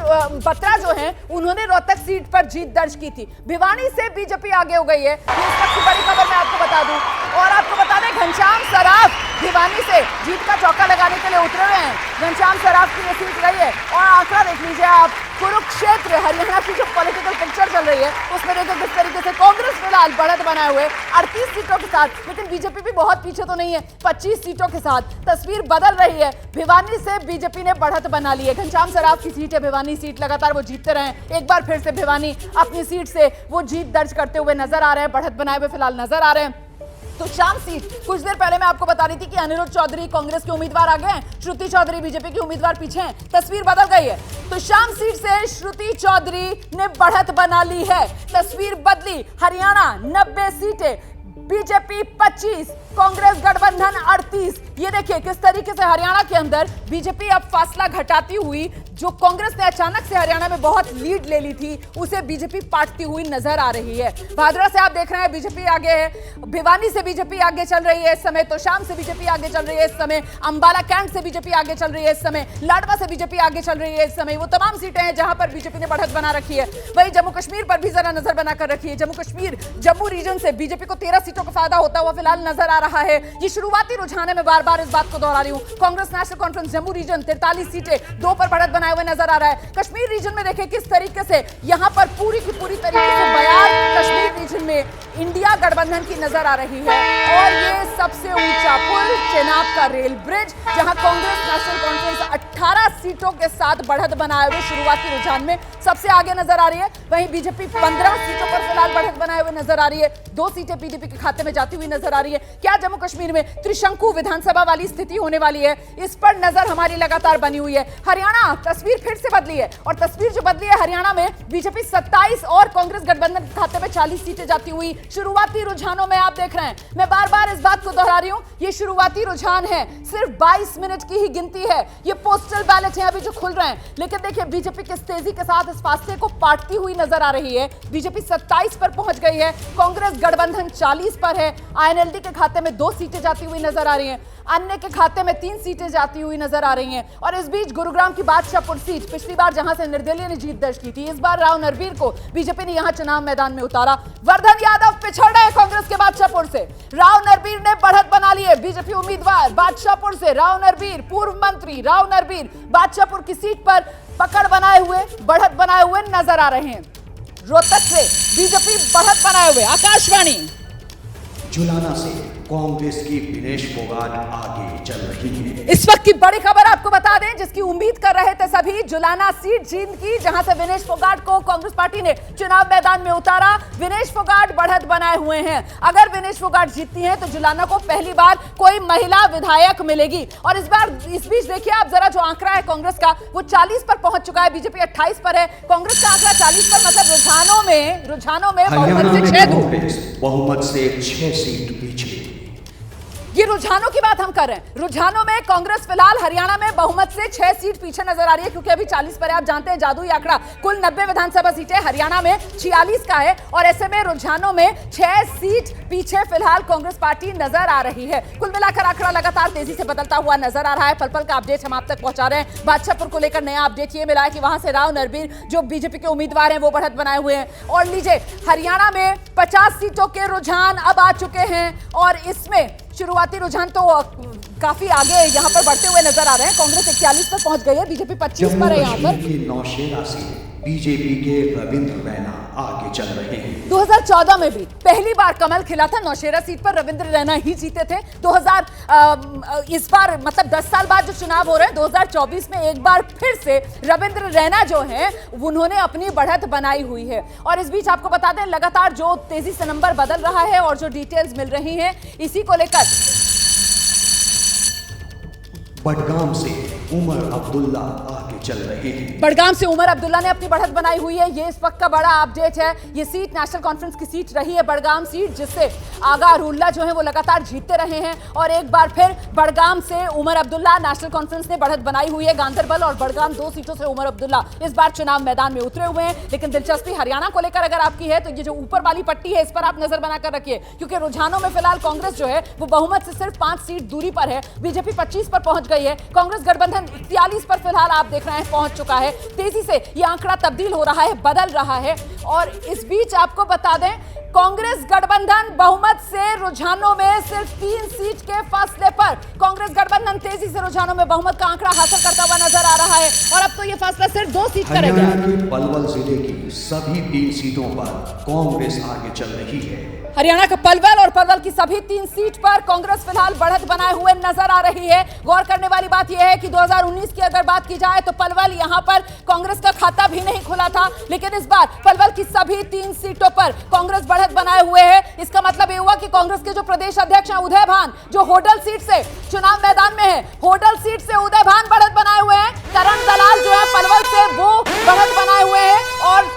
बत्रा जो हैं उन्होंने रोहतक सीट पर जीत दर्ज की थी। भिवानी से बीजेपी आगे हो गई है, बड़ी खबर मैं आपको बता दूं। और आपको बता दें घनश्याम सराफ भिवानी से जीत का चौका लगाने के लिए उतरे हुए हैं। घनश्याम सराफ की ये सीट रही है और आंकड़ा देख लीजिए आप, कुरुक्षेत्र हरियाणा की जो पॉलिटिकल पिक्चर चल रही है उसमें देखिए किस तरीके से कांग्रेस फिलहाल बढ़त बनाए हुए 38 सीटों के साथ, लेकिन बीजेपी भी बहुत पीछे तो नहीं है, 25 सीटों के साथ तस्वीर बदल रही है। भिवानी से बीजेपी ने बढ़त बना ली है। घनश्याम सराफ की सीट है भिवानी सीट, लगातार वो जीतते रहे, एक बार फिर से भिवानी अपनी सीट से वो जीत दर्ज करते हुए नजर आ रहे हैं, बढ़त बनाए हुए फिलहाल नजर आ रहे हैं। तो शाम सीट, कुछ देर पहले मैं आपको बता रही थी कि अनिरुद्ध चौधरी कांग्रेस के उम्मीदवार आगे हैं, श्रुति चौधरी बीजेपी की उम्मीदवार पीछे हैं, तस्वीर बदल गई है। तो शाम सीट से श्रुति चौधरी ने बढ़त बना ली है, तस्वीर बदली। हरियाणा 90 सीटें, बीजेपी 25, कांग्रेस गठबंधन 38। ये देखिए किस तरीके से हरियाणा के अंदर बीजेपी अब फासला घटाती हुई, जो कांग्रेस ने अचानक से हरियाणा में बहुत लीड ले ली थी उसे बीजेपी पाटती हुई नजर आ रही है। भादरा से आप देख रहे हैं बीजेपी आगे है, भिवानी से बीजेपी आगे चल रही है इस समय, तोशाम से बीजेपी आगे चल रही है इस समय, अंबाला कैंट से बीजेपी आगे चल रही है इस समय, लाडवा से बीजेपी आगे चल रही है इस समय। वो तमाम सीटें हैं जहां पर बीजेपी ने बढ़त बना रखी है। वहीं जम्मू कश्मीर पर भी जरा नजर बनाकर रखिए। जम्मू कश्मीर, जम्मू रीजन से बीजेपी को 13 सीटों का फायदा होता हुआ फिलहाल नजर आ रहा है। ये शुरुआती रुझान है, मैं बार बार इस बात को दोहरा रही हूं। कांग्रेस नेशनल कॉन्फ्रेंस जम्मू रीजन 43 सीटें, 2 पर बढ़त बनाए हुए नजर आ रहा है। कश्मीर रीजन में देखिए किस तरीके से यहां पर पूरी की पूरी तरीके से बयान कश्मीर रीजन में इंडिया गठबंधन की नजर आ रही है। और ये सबसे ऊंचा पुल, चेनाब का रेल ब्रिज, जहां कांग्रेस नेशनल कॉन्फ्रेंस 18 सीटों के साथ बढ़त बनाए हुए शुरुआती रुझान में सबसे आगे नजर आ रही है। वहीं बीजेपी 15 सीटों पर फिलहाल बढ़त बनाए हुए नजर आ रही है, 2 सीटें पीडीपी के खाते में जाती हुई नजर आ रही है। क्या जम्मू कश्मीर में त्रिशंकु विधानसभा वाली स्थिति होने वाली है, इस पर नजर हमारी लगातार बनी हुई है। हरियाणा तस्वीर फिर से बदली है और तस्वीर जो बदली है, हरियाणा में बीजेपी 27 और कांग्रेस गठबंधन के खाते में 40 सीटें जाती हुई शुरुआती रुझानों में आप देख रहे हैं। मैं बार बार इस बात को दोहरा रही हूं, ये शुरुआती रुझान है, सिर्फ 22 मिनट की ही गिनती है, ये पोस्टल बैलेट है अभी जो खुल रहे हैं। लेकिन देखिए बीजेपी किस तेजी के साथ इस फासले को पाटती हुई नजर आ रही है। बीजेपी 27 पर पहुंच गई है, कांग्रेस गठबंधन 40 पर है। आईएनएलडी के खाते में 2 सीटें जाती हुई नजर आ रही हैं, अन्य के खाते में 3 सीटें जाती हुई नजर आ रही हैं। और इस बीच गुरुग्राम की बादशाहपुर सीट, पिछली बार जहां से निर्दलीय ने जीत दर्ज की थी, इस बार राव नरवीर को बीजेपी ने यहां चुनाव मैदान में उतारा। वर्धन यादव पिछड़ रहे कांग्रेस के बादशाहपुर से, राव नरवीर ने बढ़त बना ली है। बीजेपी उम्मीदवार बादशाहपुर से राव नरवीर, पूर्व मंत्री राव नरवीर बादशाहपुर की सीट पर पकड़ बनाए हुए, बढ़त बनाए हुए नजर आ रहे हैं। रोहतक से बीजेपी बढ़त बनाए हुए। आकाशवाणी जुलाना से कांग्रेस की विनेश फोगाट आगे चल रही है। इस वक्त की बड़ी खबर आपको बता दें, जिसकी उम्मीद कर रहे थे सभी, जुलाना सीट जीत की, जहां से विनेश फोगाट को कांग्रेस पार्टी ने चुनाव मैदान में उतारा। विनेश फोगाट बढ़त बनाए हुए हैं। अगर विनेश फोगाट जीतती हैं तो जुलाना को पहली बार कोई महिला विधायक मिलेगी। और इस बीच देखिए आप जरा, जो आंकड़ा है कांग्रेस का वो 40 पर पहुंच चुका है, बीजेपी 28 पर है। कांग्रेस का आंकड़ा 40 पर, मतलब रुझानों में बहुमत से 6 सीट पीछे। ये रुझानों की बात हम कर रहे हैं। रुझानों में कांग्रेस फिलहाल हरियाणा में बहुमत से 6 सीट पीछे नजर आ रही है, क्योंकि अभी 40 पर है। आप जानते हैं जादुई आंकड़ा, कुल 90 विधानसभा सीटें हरियाणा में 46 का है, और ऐसे में रुझानों में 6 सीट पीछे फिलहाल कांग्रेस पार्टी नजर आ रही है। कुल मिलाकर आंकड़ा लगातार तेजी से बदलता हुआ नजर आ रहा है। पल पल का अपडेट हम आप तक पहुंचा रहे हैं। बादशाहपुर को लेकर नया अपडेट ये मिला है कि वहां से राव नरवीर जो बीजेपी के उम्मीदवार हैं वो बढ़त बनाए हुए हैं। और लीजिए, हरियाणा में 50 सीटों के रुझान अब आ चुके हैं, और इसमें शुरुआती रुझान तो काफी आगे यहां पर बढ़ते हुए नजर आ रहे हैं। कांग्रेस 41 पर पहुंच गई है, बीजेपी 25 पर है। यहां पर नौशेरा से बीजेपी के रविंद्र रैना आगे चल रहे हैं। 2014 में भी पहली बार कमल खिला था, नौशेरा सीट पर रविंद्र रैना ही जीते थे। इस बार मतलब 10 साल बाद जो चुनाव हो रहे हैं, 2024 में एक बार फिर से रविंद्र रैना जो हैं उन्होंने अपनी बढ़त बनाई हुई है। और इस बीच आपको बता दें, लगातार जो तेजी से नंबर बदल रहा है और जो डिटेल्स मिल रही हैं, इसी को लेकर बडगाम से उमर अब्दुल्ला आगे चल रहे हैं। बडगाम से उमर अब्दुल्ला ने अपनी बढ़त बनाई हुई है। ये इस वक्त का बड़ा अपडेट है। ये सीट नेशनल कॉन्फ्रेंस की सीट रही है, बडगाम सीट, जिससे आगा अरुल्ला जो है वो लगातार जीतते रहे हैं। और एक बार फिर बडगाम से उमर अब्दुल्ला, नेशनल कॉन्फ्रेंस ने बढ़त बनाई हुई है। गांधरबल और बडगाम 2 सीटों से उमर अब्दुल्ला इस बार चुनाव मैदान में उतरे हुए हैं। लेकिन दिलचस्पी हरियाणा को लेकर अगर आपकी है तो ये जो ऊपर वाली पट्टी है, इस पर आप नजर बनाकर रखिए, क्योंकि रुझानों में फिलहाल कांग्रेस जो है वो बहुमत से सिर्फ 5 सीट दूरी पर है। बीजेपी 25 पर पहुंच गई है, कांग्रेस गठबंधन 41 पर फिलहाल आप देख रहे हैं पहुंच चुका है। तेजी से ये आंकड़ा तब्दील हो रहा है, बदल रहा है। और इस बीच आपको बता दें, कांग्रेस गठबंधन बहुमत से रुझानों में सिर्फ 3 सीट के फासले पर, कांग्रेस गठबंधन तेजी से रुझानों में बहुमत का आंकड़ा हासिल करता हुआ नजर आ रहा है। और अब तो ये फासला सिर्फ 2 सीट का रह गया। हरियाणा के पलवल जिले की सभी 3 सीटों पर कांग्रेस आगे चल रही है। हरियाणा का पलवल और पलवल की सभी 3 सीट पर कांग्रेस फिलहाल बढ़त बनाए हुए नजर आ रही है। गौर करने वाली बात यह है कि 2019 की अगर बात की जाए तो पलवल यहां पर कांग्रेस का खाता भी नहीं खुला था, लेकिन इस बार पलवल की सभी 3 सीटों पर कांग्रेस बढ़त बनाए हुए है। इसका मतलब यह हुआ कि कांग्रेस के जो प्रदेश अध्यक्ष हैं उदय भान, जो होडल सीट से चुनाव मैदान में है, होडल सीट से उदय भान बढ़त बनाए हुए हैं। करण दलाल जो है पलवल से, वो बढ़त बनाए हुए हैं। और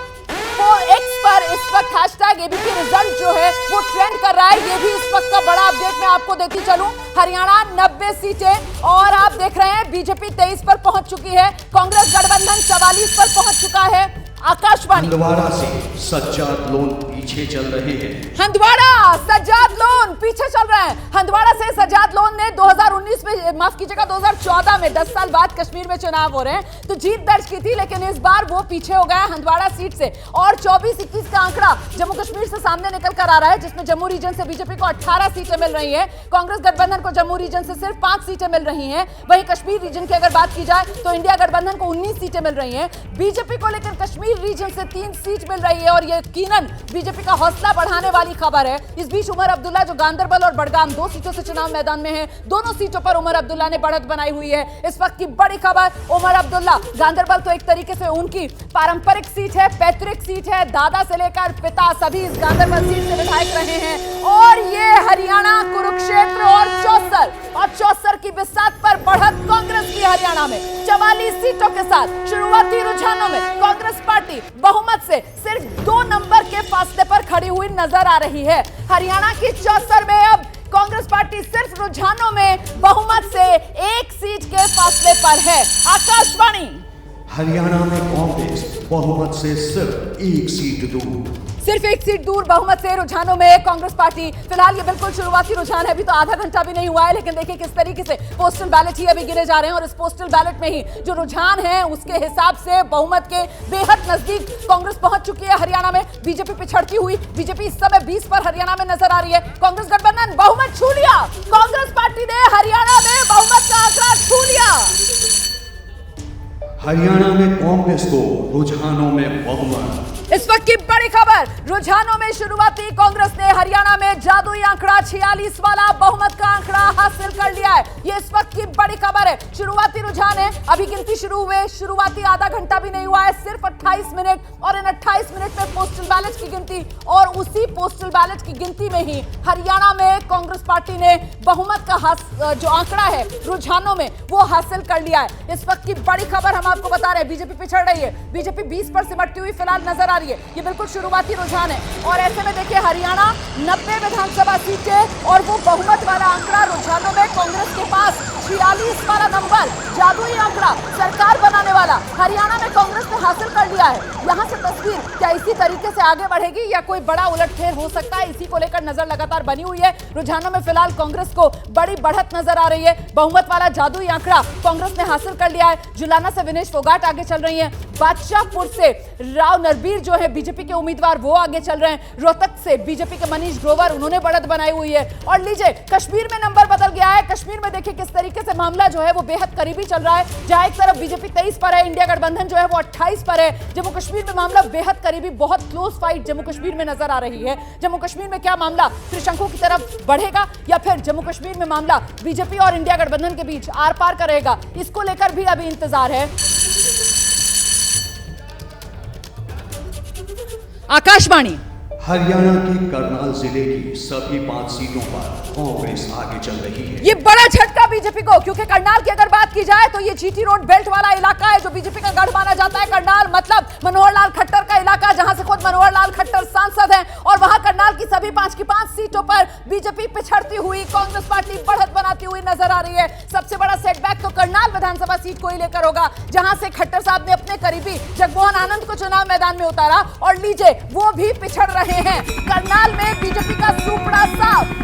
एक्स पर इस वक्त हैशटैग एबीपी रिजल्ट जो है वो ट्रेंड कर रहा है। ये भी इस वक्त का बड़ा अपडेट मैं आपको देती चलूं। हरियाणा 90 सीटें, और आप देख रहे हैं बीजेपी 23 पर पहुंच चुकी है, कांग्रेस गठबंधन 44 पर पहुंच चुका है। आकाशवाणी हंदवाड़ा से सज्जाद लोन पीछे चल रहे हैं। हंदवाड़ा सज्जाद लोन पीछे चल रहे हैं। हंदवाड़ा से सज्जाद लोन ने 2019 में, माफ कीजिएगा 2014 में, 10 साल बाद कश्मीर में चुनाव हो रहे हैं, तो जीत दर्ज की थी, लेकिन इस बार वो पीछे हो गया हंदवाड़ा सीट से। और 24-21 का आंकड़ा जम्मू कश्मीर से सामने निकल कर आ रहा है, जिसमें जम्मू रीजन से बीजेपी को 18 सीटें मिल रही है, कांग्रेस गठबंधन को जम्मू रीजन से सिर्फ 5 सीटें मिल रही हैं। वहीं कश्मीर रीजन की अगर बात की जाए तो इंडिया गठबंधन को 19 सीटें मिल रही हैं। बीजेपी को लेकर कश्मीर रीजन से 3 सीट मिल रही है, और ये यकीनन बीजेपी का हौसला बढ़ाने वाली खबर है। इस बीच उमर अब्दुल्ला जो गांधरबल और बडगाम 2 सीटों से चुनाव मैदान में है, दोनों सीटों पर उमर अब्दुल्ला ने बढ़त बनाई हुई है। इस वक्त की बड़ी खबर, उमर अब्दुल्ला, गांधरबल तो एक तरीके से उनकी पारंपरिक सीट है, पैतृक सीट है, दादा से लेकर पिता सभी इस गांधरबल सीट से विधायक रहे हैं। और ये हरियाणा, कुरुक्षेत्र और चौसर की बिसात पर है हरियाणा में 44 सीटों के साथ। शुरुआती रुझानों में कांग्रेस पार्टी बहुमत से सिर्फ 2 नंबर के फासले पर खड़ी हुई नजर आ रही है। हरियाणा की 74 में अब कांग्रेस पार्टी सिर्फ रुझानों में बहुमत से 1 सीट के फासले पर है। आकाशवाणी। हरियाणा में कांग्रेस बहुमत से सिर्फ 1 सीट दूर। सिर्फ 1 सीट दूर बहुमत से रुझानों में कांग्रेस पार्टी। फिलहाल ये बिल्कुल शुरुआती रुझान है, अभी तो आधा घंटा भी नहीं हुआ है, लेकिन देखिए किस तरीके से पोस्टल बैलेट ही अभी गिने जा रहे हैं और इस पोस्टल बैलेट में ही जो रुझान है उसके हिसाब से बहुमत के बेहद नजदीक कांग्रेस पहुंच चुकी है। हरियाणा में बीजेपी पिछड़ती हुई, बीजेपी इस समय 20 पर हरियाणा में नजर आ रही है। कांग्रेस गठबंधन बहुमत छू लिया। कांग्रेस पार्टी ने हरियाणा में बहुमत का आंकड़ा छू लिया। हरियाणा में कांग्रेस को रुझानों में बहुमत। इस वक्त की बड़ी खबर, रुझानों में शुरुआती कांग्रेस ने हरियाणा में जादुई आंकड़ा 46 वाला बहुमत का आंकड़ा हासिल कर लिया है। ये इस वक्त की बड़ी खबर है। शुरुआती रुझान है, अभी गिनती शुरू हुए, शुरुआती आधा घंटा भी नहीं हुआ है, सिर्फ 28 मिनट और इन 28 मिनट में पोस्टल बैलेट की गिनती और उसी पोस्टल बैलेट की गिनती में ही हरियाणा में कांग्रेस पार्टी ने बहुमत का जो आंकड़ा है रुझानों में वो हासिल कर लिया है। इस वक्त की बड़ी खबर हम आपको बता रहे हैं, बीजेपी पिछड़ रही है, बीजेपी 20 पर सिमटती हुई फिलहाल नजर आ रही है। ये बिल्कुल शुरुआती रुझान है और ऐसे में देखिए हरियाणा 90 विधानसभा सीटें और वो बहुमत वाला आंकड़ा रुझानों में कांग्रेस के पास 46 वाला नंबर, जादुई आंकड़ा, सरकार बनाने वाला हरियाणा में कांग्रेस ने हासिल कर लिया है। यहां से तस्वीर क्या इसी तरीके से आगे बढ़ेगी या कोई बड़ा उलटफेर हो सकता है, इसी को लेकर नजर लगातार बनी हुई है। रुझानों में फिलहाल कांग्रेस को बड़ी बढ़त नजर आ रही है। बहुमत वाला जादुई आंकड़ा कांग्रेस ने हासिल कर लिया है। जुलाना से विनेश फोगाट आगे चल रही है, बादशाहपुर से राव नरबीर जो है बीजेपी के उम्मीदवार वो आगे चल रहे हैं, रोहतक से बीजेपी के मनीष ग्रोवर उन्होंने बढ़त बनाई हुई है। और लीजिए कश्मीर में नंबर बदल गया है। कश्मीर में देखिए किस तरीके से मामला जो है वो बेहद करीबी चल रहा है। जहां एक तरफ बीजेपी 23 पर है, इंडिया गठबंधन जो है वो 28 पर है। जम्मू कश्मीर में मामला बेहद करीबी, बहुत क्लोज फाइट जम्मू कश्मीर में नजर आ रही है। जम्मू कश्मीर में क्या मामला त्रिशंकु की तरफ बढ़ेगा या फिर जम्मू कश्मीर में मामला बीजेपी और इंडिया गठबंधन के बीच आर पार का रहेगा, इसको लेकर भी अभी इंतजार है। आकाशवाणी। हरियाणा की करनाल जिले की सभी 5 सीटों पर कांग्रेस आगे चल रही है। ये बड़ा झटका बीजेपी को, क्योंकि करनाल की अगर बात की जाए तो ये जीटी रोड बेल्ट वाला इलाका है जो बीजेपी का गढ़ माना जाता है। करनाल मतलब मनोहर लाल खट्टर का इलाका, जहां से खुद मनोहर लाल खट्टर सांसद हैं और वहां करनाल की सभी 5 की 5 सीटों पर बीजेपी पिछड़ती हुई, कांग्रेस पार्टी बढ़त बनाती हुई नजर आ रही है। सबसे बड़ा सेटबैक तो करनाल विधानसभा सीट को ही लेकर होगा, जहां से खट्टर साहब ने अपने करीबी जगमोहन आनंद को चुनाव मैदान में उतारा और लीजिए वो भी पिछड़ रहे हैं। करनाल में बीजेपी का सुपड़ा साफ।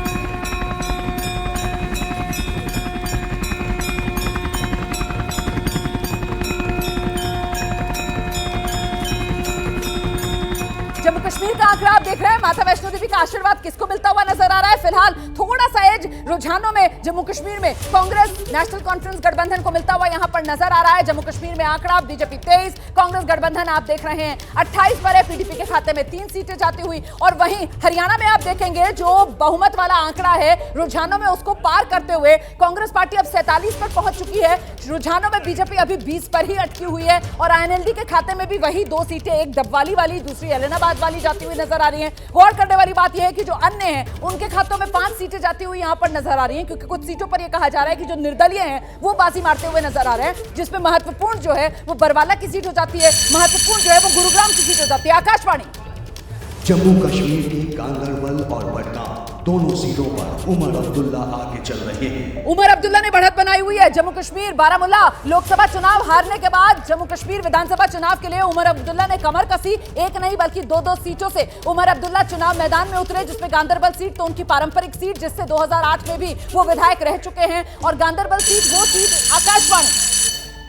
जम्मू कश्मीर का आंकड़ा आप देख रहे हैं, माता वैष्णो देवी का आशीर्वाद किसको मिलता हुआ नजर आ रहा है। फिलहाल थोड़ा सा एज रुझानों में जम्मू कश्मीर में कांग्रेस नेशनल कॉन्फ्रेंस गठबंधन को मिलता हुआ यहां पर नजर आ रहा है। जम्मू कश्मीर में आंकड़ा बीजेपी 23, कांग्रेस गठबंधन आप देख रहे हैं 28 पर है, पीडीपी के खाते में 3 सीटें जाती हुई। और वहीं हरियाणा में आप देखेंगे जो बहुमत वाला आंकड़ा है रुझानों में उसको पार करते हुए कांग्रेस पार्टी अब 47 पर पहुंच चुकी है। रुझानों में बीजेपी अभी 20 पर ही अटकी हुई है और आईएनएलडी के खाते में भी वही 2 सीटें, एक डबवाली वाली दूसरी एलनाबाद वाली जाती हुई नजर आ रही हैं। गौर करने वाली बात यह है कि जो अन्य हैं उनके खातों में 5 सीटें जाती हुई यहां पर नजर आ रही हैं, क्योंकि कुछ सीटों पर यह कहा जा रहा है कि जो निर्दलीय हैं वो बाजी मारते हुए नजर आ रहे हैं, जिसमें महत्वपूर्ण जो है वो बरवाला की सीट हो जाती है, महत्वपूर्ण जो है वो गुरुग्राम की सीट हो जाती है। आकाशवाणी। जम्मू कश्मीर की गांदरबल और बडगाम दोनों सीटों पर उमर अब्दुल्ला आगे चल रहे हैं। उमर अब्दुल्ला ने बढ़त बनाई हुई है। जम्मू कश्मीर बारामूला लोकसभा चुनाव हारने के बाद जम्मू कश्मीर विधानसभा चुनाव के लिए उमर अब्दुल्ला ने कमर कसी। एक नहीं बल्कि 2-2 सीटों से उमर अब्दुल्ला चुनाव मैदान में उतरे, जिसमें गांदरबल सीट तो उनकी पारंपरिक सीट जिससे 2008 में भी वो विधायक रह चुके हैं और गांदरबल सीट वो seat. Akashvani.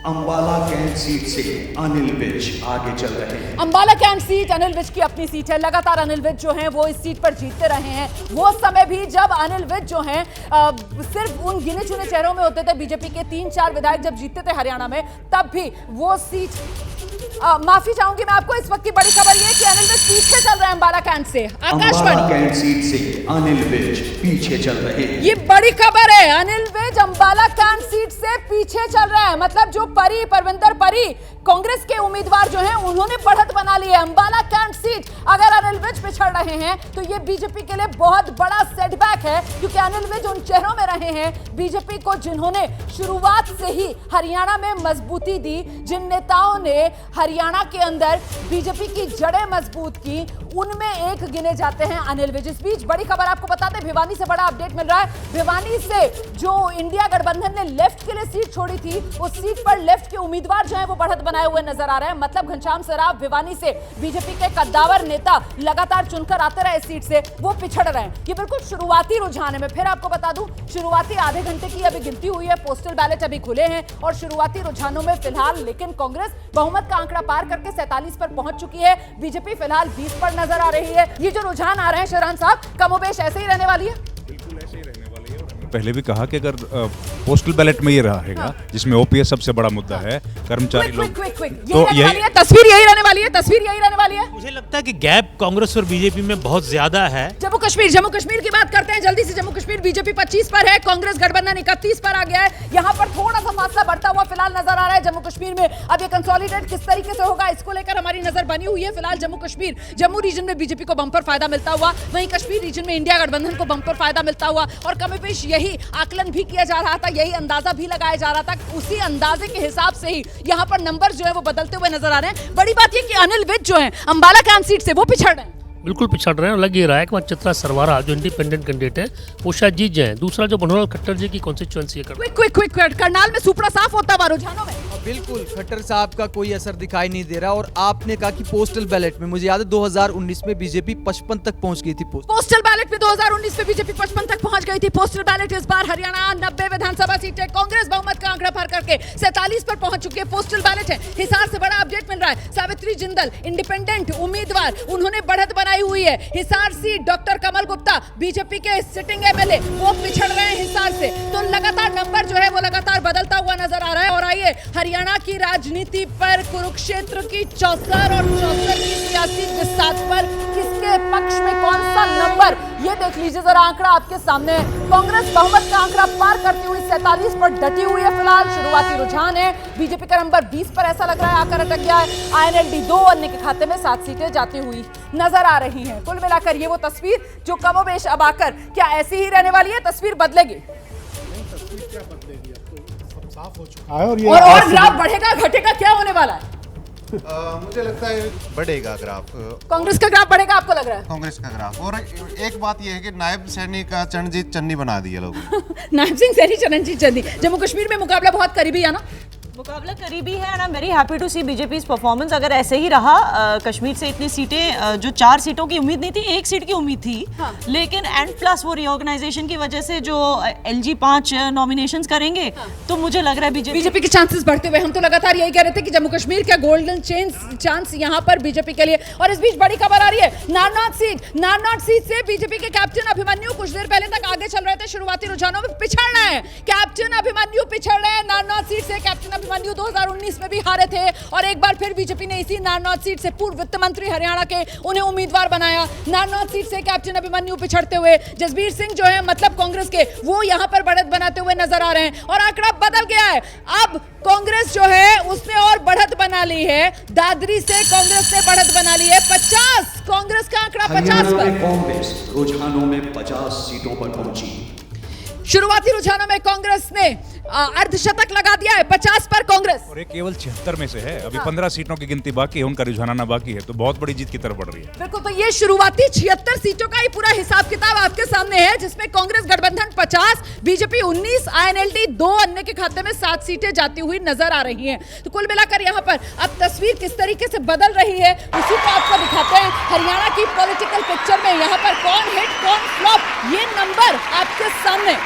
Ambala cantt seat से अनिल विज आगे चल रहे हैं। अंबाला कैंट सीट अनिल विज की अपनी सीट है। लगातार अनिल विज जो हैं वो इस सीट पर जीतते रहे हैं। वो समय भी जब अनिल विज जो हैं सिर्फ उन गिने चुने चेहरों में होते थे, बीजेपी के 3-4 विधायक जब जीतते थे हरियाणा में, तब भी वो सीट माफी चाहूंगी मैं आपको। इस वक्त की बड़ी खबर ये कि अनिल विज पीछे चल रहे हैं अंबाला कैंट से। आकाशवाणी। कैंट सीट से अनिल विज पीछे चल रहे हैं। ये बड़ी खबर है, अनिल विज अंबाला कैंट सीट से पीछे चल रहे हैं। मतलब जो परविंदर परी कांग्रेस के उम्मीदवार जो हैं उन्होंने बढ़त बना ली है। अंबाला कैंट सीट अगर अनिल विज पिछड़ रहे हैं तो ये बीजेपी के लिए बहुत बड़ा सेटबैक है, क्योंकि अनिल विज उन चेहरों में रहे हैं बीजेपी को जिन्होंने शुरुआत से ही हरियाणा में मजबूती दी, जिन नेताओं ने हरियाणा के अंदर बीजेपी की जड़ें मजबूत की, उनमें एक गिने जाते हैं अनिल विज। इस बीच बड़ी खबर आपको बता दें, भिवानी से बड़ा अपडेट मिल रहा है। भिवानी से जो इंडिया गठबंधन ने लेफ्ट के लिए सीट छोड़ी थी, उस सीट पर लेफ्ट के उम्मीदवार जो है वो बढ़त बनाए हुए नजर आ रहे हैं। मतलब घनश्याम सराफ भिवानी से बीजेपी के कद्दावर नेता लगातार चुनकर आते रहे सीट से, वो पिछड़ रहे हैं। ये बिल्कुल शुरुआती रुझान है। मैं फिर आपको बता दूं, शुरुआती आधे घंटे की अभी गिनती हुई है, पोस्टल बैलेट अभी खुले हैं और शुरुआती रुझानों में फिलहाल लेकिन कांग्रेस बहुमत का आंकड़ा पार करके 47 पर पहुंच चुकी है। बीजेपी फिलहाल 20 पर नजर आ रही है। ये जो रुझान आ रहे हैं शहरान साहब, कमोबेश ऐसे ही रहने वाली है। बिल्कुल ऐसे ही रहने वाली है। और पहले भी कहा कि अगर पोस्टल बैलेट में ये रहेगा, जिसमें ओपीएस सबसे बड़ा मुद्दा है, कर्मचारी लोग, तो यही तस्वीर यही रहने वाली है। तस्वीर यही रहने वाली है। मुझे लगता है कि गैप कांग्रेस और बीजेपी में बहुत ज्यादा है। जम्मू कश्मीर की बात करते हैं जल्दी से। जम्मू कश्मीर बीजेपी 25 पर है, कांग्रेस गठबंधन 31 पर आ गया है। यहाँ पर थोड़ा सा फासला बढ़ता हुआ फिलहाल नजर आ रहा है जम्मू कश्मीर में। अब ये कंसोलिडेट किस तरीके से होगा, इसको लेकर हमारी नजर बनी हुई है। फिलहाल जम्मू रीजन में बीजेपी को बंपर फायदा मिलता हुआ, वहीं कश्मीर रीजन में इंडिया गठबंधन को बंपर फायदा मिलता हुआ, और कमोबेश यही आकलन भी किया जा रहा था, यही अंदाजा भी लगाया जा रहा था। उसी अंदाजे के हिसाब से ही यहाँ पर नंबर जो है वो बदलते हुए नजर आ रहे हैं। बड़ी बात यह कि अनिल विज जो है अंबाला कैंट सीट से वो पिछड़ रहे हैं। बिल्कुल पिछड़ रहे हैं। लग ये रहा है कि वहाँ चित्रा सरवारा जो इंडिपेंडेंट कैंडिडेट है वो शायद जीत जाए। दूसरा जो मनोहर खट्टर जी की कॉन्स्टिट्यूएंसी है, क्विक करनाल में सुपड़ा साफ होता हुआ रुझानों में। बिल्कुल खट्टर साहब का कोई असर दिखाई नहीं दे रहा। और आपने कहा कि पोस्टल बैलेट में, मुझे याद है 2019 में बीजेपी 55 तक पहुंच गई थी। पोस्टल बैलेट में 2019 में बीजेपी 55 तक पहुंच गई थी। पोस्टल बैलेट इस बार हरियाणा 90 विधानसभा सीटें, कांग्रेस बहुमत का आंकड़ा पार करके 47 पर पहुंच चुकी है। पोस्टल बैलेट है। हिसार से बड़ा अपडेट मिल रहा है। सावित्री जिंदल इंडिपेंडेंट उम्मीदवार, उन्होंने बढ़त बनाई हुई है। हिसार सीट डॉक्टर कमल गुप्ता बीजेपी के सिटिंग एमएलए, वो पिछड़ रहे हैं हिसार से। तो लगातार नंबर जो है वो लगातार बदलता हुआ नजर आ रहा है। और आइए हरियाणा की राजनीति पर, कुरुक्षेत्र की चौसर और चौसर की सियासी बिसात पर किसके पक्ष में कौन सा नंबर, ये देख लीजिए जरा आंकड़ा आपके सामने। कांग्रेस बहुमत का आंकड़ा पार करती हुई 47 पर डटी हुई है। फिलहाल शुरुआती रुझान है। बीजेपी का नंबर 20 पर ऐसा लग रहा है आकर अटक गया है। आईएनएलडी 2 अन्य के खाते में 7 सीटें जाती हुई नजर आ रही हैं। कुल मिलाकर ये वो तस्वीर जो कमोबेश अब आकर क्या ऐसी ही रहने वाली है, तस्वीर बदलेगी? तस्वीर क्या बदलेगी, अब तो सब साफ हो चुका है। और ये और ग्राफ बढ़ेगा घटेगा, क्या होने वाला है? मुझे लगता है बढ़ेगा ग्राफ। कांग्रेस का ग्राफ बढ़ेगा आपको लग रहा है? कांग्रेस का ग्राफ। और एक बात यह है कि नायब सैनी का चरणजीत चन्नी बना दिया लोगों नायब सिंह सैनी चरणजीत चन्नी। जम्मू कश्मीर में मुकाबला बहुत करीबी है ना? मुकाबला करीबी है and I am very happy to see BJP's performance. अगर ऐसे ही रहा, कश्मीर से इतनी सीटें, जो 4 सीटों की उम्मीद नहीं थी, 1 सीट की उम्मीद थी, हाँ। लेकिन एंड प्लस वो रीऑर्गेनाइजेशन की वजह से जो एलजी 5 नॉमिनेशंस करेंगे, हाँ। तो मुझे लग रहा है बीजेपी के चांसेस बढ़ते हुए। हम तो लगातार यही कह रहे थे कि जम्मू कश्मीर का गोल्डन चांस यहाँ पर बीजेपी के लिए। और इस बीच बड़ी खबर आ रही है नारनौल सीट से बीजेपी के कैप्टन अभिमन्यु कुछ देर पहले तक आगे चल रहे थे, शुरुआती रुझानों में पिछड़ रहे हैं। कैप्टन अभिमन्यु पिछड़ रहे हैं नारनौल सीट से। कैप्टन अभिमन्यु 2019 में भी हारे थे और एक बार फिर बीजेपी ने इसी नारनौल सीट से पूर्व वित्त मंत्री हरियाणा के उन्हें उम्मीदवार बनाया। नारनौल सीट से कैप्टन अभिमन्यु पिछड़ते हुए जसबीर सिंह जो है मतलब कांग्रेस के, वो यहां पर बढ़त बनाते हुए नजर आ रहे हैं और आंकड़ा बदल गया है। अब कांग्रेस जो है उसने और बढ़त बना ली है। दादरी से कांग्रेस ने बढ़त बना ली है 50। कांग्रेस का आंकड़ा 50 पर। कांग्रेस रुझानों में 50 सीटों पर पहुंची। शुरुआती रुझानों में कांग्रेस ने अर्धशतक लगा दिया है। 50 पर कांग्रेस, और ये केवल 76 में से है। अभी 15 सीटों की गिनती बाकी है, उनका रुझान आना बाकी है, तो बहुत बड़ी जीत की तरफ बढ़ रही है। बिल्कुल, तो ये शुरुआती 76 सीटों का ही पूरा हिसाब किताब आपके सामने है, जिसमें कांग्रेस गठबंधन 50, बीजेपी 19, आईएनएलडी 2 अन्य के खाते में 7 सीटें जाती हुई नजर आ रही हैं। तो कुल मिलाकर यहाँ पर अब तस्वीर किस तरीके से बदल रही है उसी को आपको दिखाते हैं। हरियाणा की पॉलिटिकल पिक्चर में यहाँ पर कौन हिट कौन फ्लॉप, ये नंबर आपके सामने।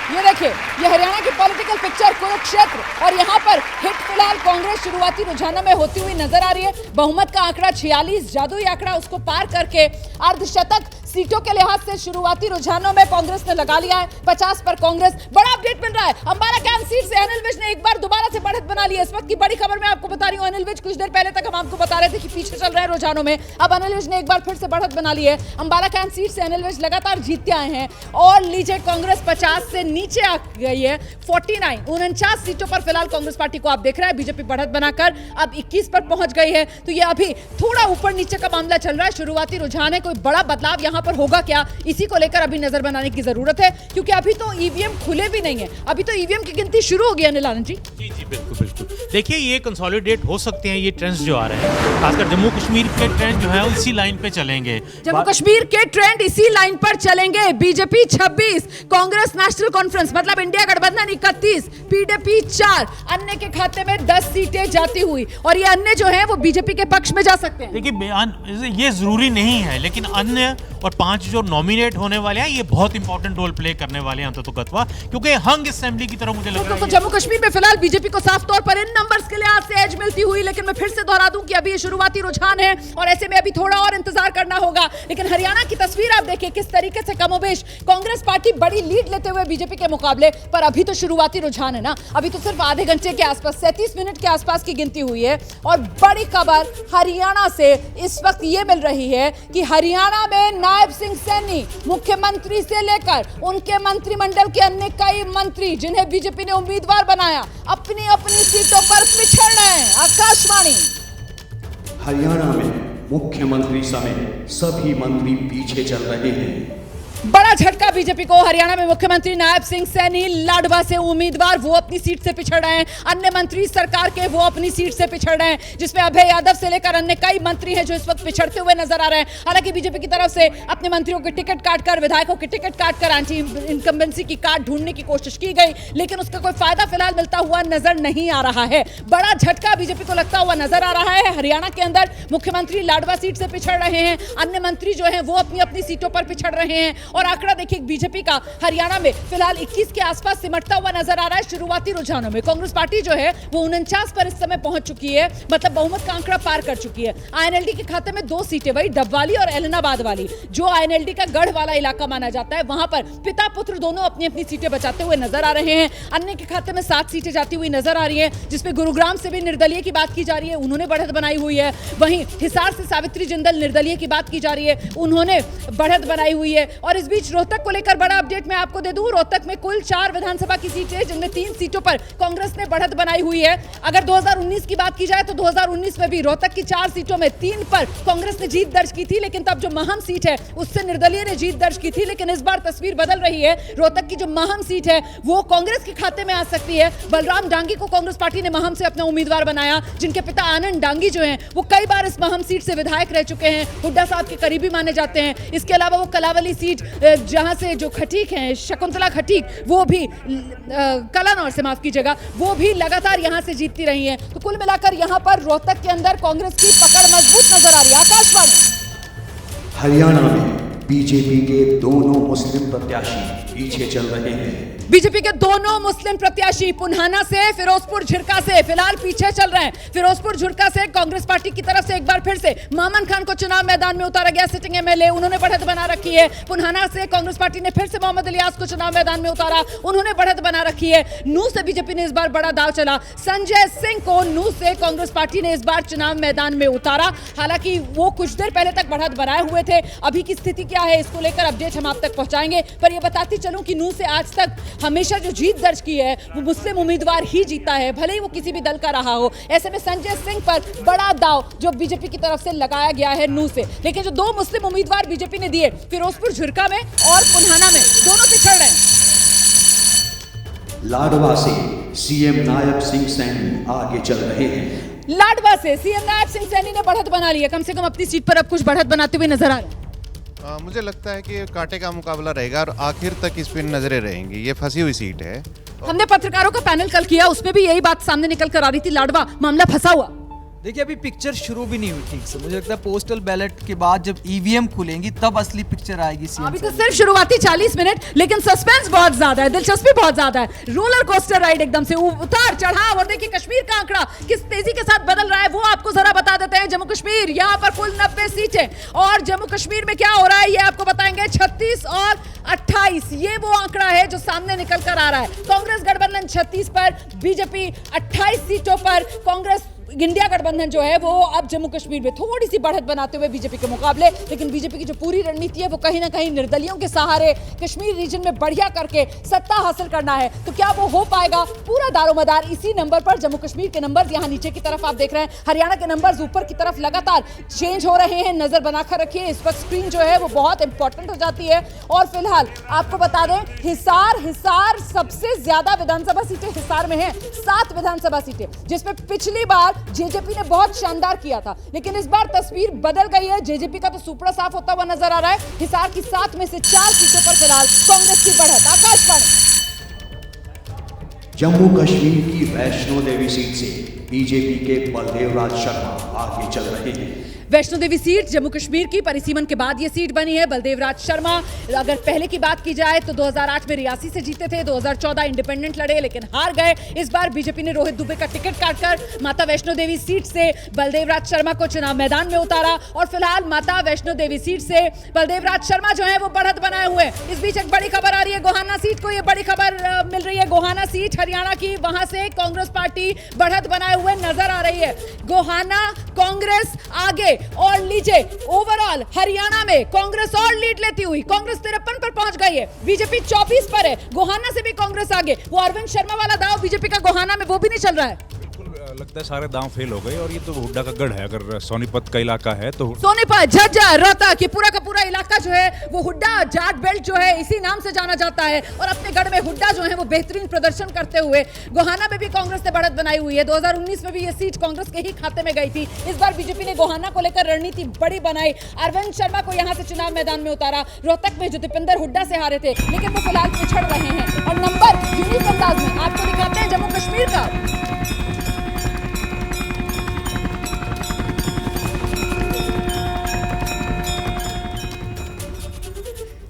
ये देखिए, ये हरियाणा की पॉलिटिकल पिक्चर कुरुक्षेत्र, और यहाँ पर हिट फिलहाल कांग्रेस शुरुआती रुझानों में होती हुई नजर आ रही है। बहुमत का आंकड़ा 46, जादुई आंकड़ा, उसको पार करके अर्धशतक सीटों के लिहाज से शुरुआती रुझानों में कांग्रेस ने लगा लिया है। 50 पर कांग्रेस। बड़ा अपडेट मिल रहा है, अंबाला कैंट सीट से अनिल विज ने एक बार दोबारा से बढ़त बना ली है। इस वक्त की बड़ी खबर मैं आपको बता रही हूँ, अनिल विज कुछ देर पहले तक हम आपको बता रहे थे कि पीछे चल रहे हैं रुझानों में, अब अनिल विज ने एक बार फिर से बढ़त बना ली है। अंबाला कैंट सीट से अनिल विज लगातार जीतते आए हैं और लीजिए कांग्रेस 50 से नीचे आ गई है, 49 सीटों पर फिलहाल कांग्रेस पार्टी को आप देख रहे हैं। बीजेपी बढ़त बनाकर अब 21 पर पहुंच गई है। तो ये अभी थोड़ा ऊपर नीचे का मामला चल रहा है, शुरुआती रुझान है, कोई बड़ा बदलाव यहां पर होगा क्या, इसी को लेकर अभी नजर बनाने की जरूरत है, क्योंकि अभी तो ईवीएम खुले भी नहीं है, अभी तो ईवीएम की गिनती शुरू होगी। अनिल आनंद जी जी बिल्कुल बिल्कुल, देखिए ये कंसोलिडेट हो सकते हैं ये ट्रेंड्स जो आ रहे हैं, खासकर जम्मू कश्मीर के ट्रेंड जो है इसी लाइन पे चलेंगे। जम्मू कश्मीर के ट्रेंड इसी लाइन पर चलेंगे। बीजेपी 26, कांग्रेस नेशनल कॉन्फ्रेंस मतलब इंडिया गठबंधन 31, पीडीपी 4, अन्य के खाते में 10 सीटें जाती हुई, और ये अन्य जो है वो बीजेपी के पक्ष में जा सकते हैं। देखिए ये जरूरी नहीं है, लेकिन अन्य और 5 जो नॉमिनेट होने वाले हैं ये बहुत इंपॉर्टेंट रोल प्ले करने वाले हैं अंततोगत्वा, क्योंकि हंग असेंबली की तरह मुझे लग रहा है। तो जम्मू कश्मीर में फिलहाल बीजेपी को साफ तौर पर इन नंबर्स के लिहाज से एज मिलती हुई, लेकिन मैं फिर से दोहरा दूं कि अभी ये शुरुआती रुझान है और ऐसे में अभी थोड़ा और इंतजार करना होगा। लेकिन हरियाणा की तस्वीर आप देखिए किस तरीके से कमोबेश कांग्रेस पार्टी बड़ी लीड लेते हुए बीजेपी के मुकाबले, पर अभी तो शुरुआती रुझान है ना, अभी तो सिर्फ आधे घंटे के आसपास 37 मिनट के आसपास की गिनती हुई है। और बड़ी खबर हरियाणा से इस वक्त ये मिल रही है कि हरियाणा में नायब सिंह सैनी मुख्यमंत्री से लेकर उनके मंत्रिमंडल के अन्य कई मंत्री जिन्हें बीजेपी ने उम्मीदवार बनाया अपनी अपनी सीटों पर पिछड़ रहे हैं। आकाशवाणी हरियाणा में मुख्यमंत्री समेत सभी मंत्री पीछे चल रहे हैं। बड़ा झटका बीजेपी को, हरियाणा में मुख्यमंत्री नायब सिंह सैनी लाडवा से उम्मीदवार वो अपनी सीट से पिछड़ रहे हैं, अन्य मंत्री सरकार के वो अपनी सीट से पिछड़ रहे हैं, जिसमें अभय यादव से लेकर अन्य कई मंत्री हैं जो इस वक्त पिछड़ते हुए नजर आ रहे हैं। हालांकि बीजेपी की तरफ से अपने मंत्रियों के टिकट काटकर, विधायकों के टिकट काटकर एंटी इनकम्बेंसी की कार्ड ढूंढने की कोशिश की गई, लेकिन उसका कोई फायदा फिलहाल मिलता हुआ नजर नहीं आ रहा है। बड़ा झटका बीजेपी को लगता हुआ नजर आ रहा है। हरियाणा के अंदर मुख्यमंत्री लाडवा सीट से पिछड़ रहे हैं, अन्य मंत्री जो है वो अपनी अपनी सीटों पर पिछड़ रहे हैं, और आंकड़ा देखिए बीजेपी का हरियाणा में फिलहाल 21 के आसपास सिमटता हुआ नजर आ रहा है। शुरुआती रुझानों में कांग्रेस पार्टी जो है वो 49 पर इस समय पहुंच चुकी है, मतलब बहुमत का आंकड़ा पार कर चुकी है। आईएनएलडी के खाते में 2 सीटें, वही डबवाली और एलनाबाद वाली, जो आईएनएलडी का गढ़ वाला इलाका माना जाता है, वहां पर पिता पुत्र दोनों अपनी अपनी सीटें बचाते हुए नजर आ रहे हैं। अन्य के खाते में 7 सीटें जाती हुई नजर आ रही है, जिसमें गुरुग्राम से भी निर्दलीय की बात की जा रही है, उन्होंने बढ़त बनाई हुई है। वहीं हिसार से सावित्री जिंदल निर्दलीय की बात की जा रही है, उन्होंने बढ़त बनाई हुई है। और इस बीच रोहतक को लेकर बड़ा अपडेट मैं आपको दे दूं, रोहतक में कुल 4 विधानसभा की सीटें, जिनमें 3 सीटों पर कांग्रेस ने बढ़त बनाई हुई है। अगर 2019 की बात की जाए तो 2019 में भी रोहतक की 4 सीटों में 3 पर कांग्रेस ने जीत दर्ज की थी, लेकिन तब जो महम सीट है उससे निर्दलीय ने जीत दर्ज की थी। लेकिन इस बार तस्वीर बदल रही है, रोहतक की जो महम सीट है वो कांग्रेस के खाते में आ सकती है। बलराम डांगी को कांग्रेस पार्टी ने महम से अपना उम्मीदवार बनाया, जिनके पिता आनंद डांगी जो हैं वो कई बार इस महम सीट से विधायक रह चुके हैं, हुड्डा साहब के करीबी माने जाते हैं। इसके अलावा वो कलावली सीट जहां से जो खटीक हैं, शकुंतला खटीक, वो भी कलानौर से, माफ कीजिएगा, वो भी लगातार यहां से जीतती रही हैं। तो कुल मिलाकर यहां पर रोहतक के अंदर कांग्रेस की पकड़ मजबूत नजर आ रही है। आकाशवाणी हरियाणा में बीजेपी के दोनों मुस्लिम प्रत्याशी पीछे चल रहे हैं। बीजेपी के दोनों मुस्लिम प्रत्याशी पुन्हाना से, फिरोजपुर झिरका से फिलहाल पीछे चल रहे हैं। फिरोजपुर झिरका से कांग्रेस पार्टी की तरफ से एक बार फिर से मामन खान को चुनाव मैदान में उतारा गया, सिटिंग एमएलए, उन्होंने बढ़त बना रखी है। पुन्हाना से कांग्रेस पार्टी ने फिर से मोहम्मद इलियास को चुनाव मैदान में उतारा, उन्होंने बढ़त बना रखी है। नूह से बीजेपी ने इस बार बड़ा दाव चला, संजय सिंह को नूह से कांग्रेस पार्टी ने इस बार चुनाव मैदान में उतारा। हालांकि वो कुछ देर पहले तक बढ़त बनाए हुए थे, अभी की स्थिति क्या है इसको लेकर अपडेट हम आप तक पहुंचाएंगे। पर यह बताती चलूं कि नूह से आज तक हमेशा जो जीत दर्ज की है वो मुस्लिम उम्मीदवार ही जीता है, भले ही वो किसी भी दल का रहा हो। ऐसे में संजय सिंह पर बड़ा दाव जो बीजेपी की तरफ से लगाया गया है नूह से। लेकिन जो 2 मुस्लिम उम्मीदवार बीजेपी ने दिए फिरोजपुर झिरका में और पुन्हाना में, दोनों पिछड़ रहे हैं। लाडवा से सीएम नायब सिंह सैनी आगे चल रहे हैं। लाडवा से सीएम नायब सिंह सैनी ने बढ़त बना ली है, कम से कम अपनी सीट पर अब कुछ बढ़त बनाते हुए नजर आ रहे हैं। मुझे लगता है कि कांटे का मुकाबला रहेगा और आखिर तक इस पर नजरें रहेंगी। ये फंसी हुई सीट है। हमने पत्रकारों का पैनल कल किया, उसमें भी यही बात सामने निकल कर आ रही थी, लाडवा मामला फंसा हुआ। देखिए अभी पिक्चर शुरू भी नहीं हुई ठीक से, मुझे लगता है पोस्टल बैलेट के बाद जब ईवीएम खुलेंगी तब असली पिक्चर आएगी। अभी तो सिर्फ शुरुआती 40 मिनट, लेकिन सस्पेंस बहुत ज्यादा है, दिलचस्पी बहुत ज्यादा है। रोलर कोस्टर राइड एकदम से उतार चढ़ाव, और देखिए कश्मीर का आंकड़ा किस तेजी के साथ बदल रहा है वो आपको जरा बता देते हैं। जम्मू कश्मीर यहाँ पर कुल 90 सीटें, और जम्मू कश्मीर में क्या हो रहा है ये आपको बताएंगे। 36 और 28 ये वो आंकड़ा है जो सामने निकल कर आ रहा है। कांग्रेस गठबंधन 36 पर, बीजेपी 28 सीटों पर। कांग्रेस इंडिया गठबंधन जो है वो अब जम्मू कश्मीर में थोड़ी सी बढ़त बनाते हुए बीजेपी के मुकाबले, लेकिन बीजेपी की जो पूरी रणनीति है वो कहीं ना कहीं निर्दलियों के सहारे कश्मीर रीजन में बढ़िया करके सत्ता हासिल करना है। तो क्या वो हो पाएगा? पूरा दारोमदार इसी नंबर पर। जम्मू कश्मीर के नंबर्स यहाँ नीचे की तरफ आप देख रहे हैं, हरियाणा के नंबर्स ऊपर की तरफ लगातार चेंज हो रहे हैं। नजर बनाकर रखिए, इस वक्त स्क्रीन जो है वो बहुत इंपॉर्टेंट हो जाती है। और फिलहाल आपको बता दें, हिसार सबसे ज्यादा विधानसभा सीटें हिसार में है, 7 विधानसभा सीटें, जिसमें पिछली बार जेजेपी ने बहुत शानदार किया था, लेकिन इस बार तस्वीर बदल गई है। जेजेपी का तो सुपड़ा साफ होता हुआ नजर आ रहा है। हिसार की 7 में से 4 सीटों पर फिलहाल कांग्रेस की बढ़त। आकाशवाणी। जम्मू कश्मीर की वैष्णो देवी सीट से बीजेपी के बलदेव राज शर्मा आगे चल रहे हैं। वैष्णो देवी सीट जम्मू कश्मीर की परिसीमन के बाद ये सीट बनी है। बलदेव राज शर्मा अगर पहले की बात की जाए तो 2008 में रियासी से जीते थे, 2014 इंडिपेंडेंट लड़े लेकिन हार गए। इस बार बीजेपी ने रोहित दुबे का टिकट काटकर माता वैष्णो देवी सीट से बलदेव राज शर्मा को चुनाव मैदान में उतारा, और फिलहाल माता वैष्णो देवी सीट से बलदेव राज शर्मा जो है वो बढ़त बनाए हुए। इस बीच एक बड़ी खबर आ रही है गोहाना सीट को, ये बड़ी खबर मिल रही है। गोहाना सीट हरियाणा की, वहां से कांग्रेस पार्टी बढ़त बनाए हुए नजर आ रही है। गोहाना कांग्रेस आगे और लीजिए, ओवरऑल हरियाणा में कांग्रेस और लीड लेती हुई, कांग्रेस 53 पर पहुंच गई है, बीजेपी 24 पर है। गोहाना से भी कांग्रेस आगे। वो अरविंद शर्मा वाला दाव बीजेपी का गोहाना में वो भी नहीं चल रहा है। लगता है सारे दांव फेल हो गए, और ये तो हुड्डा का गढ़ है। अगर सोनीपत का इलाका है तो सोनीपत, झज्जर, रोहतक, ये पूरा का पूरा इलाका जो है वो हुड्डा जाट बेल्ट जो है इसी नाम से जाना जाता है, और अपने गढ़ में हुड्डा जो है वो बेहतरीन प्रदर्शन करते हुए गोहाना में भी कांग्रेस ने बढ़त बनाई हुई है। 2019 में भी ये सीट कांग्रेस के ही खाते में गई थी। इस बार बीजेपी ने गोहाना को लेकर रणनीति बड़ी बनाई, अरविंद शर्मा को यहां से चुनाव मैदान में उतारा। रोहतक में जो दीपेंद्र हुड्डा से हारे थे, लेकिन वो फिलहाल पिछड़ रहे हैं। और नंबर यूनिक अंदाज में आपको दिखाते हैं जम्मू कश्मीर का।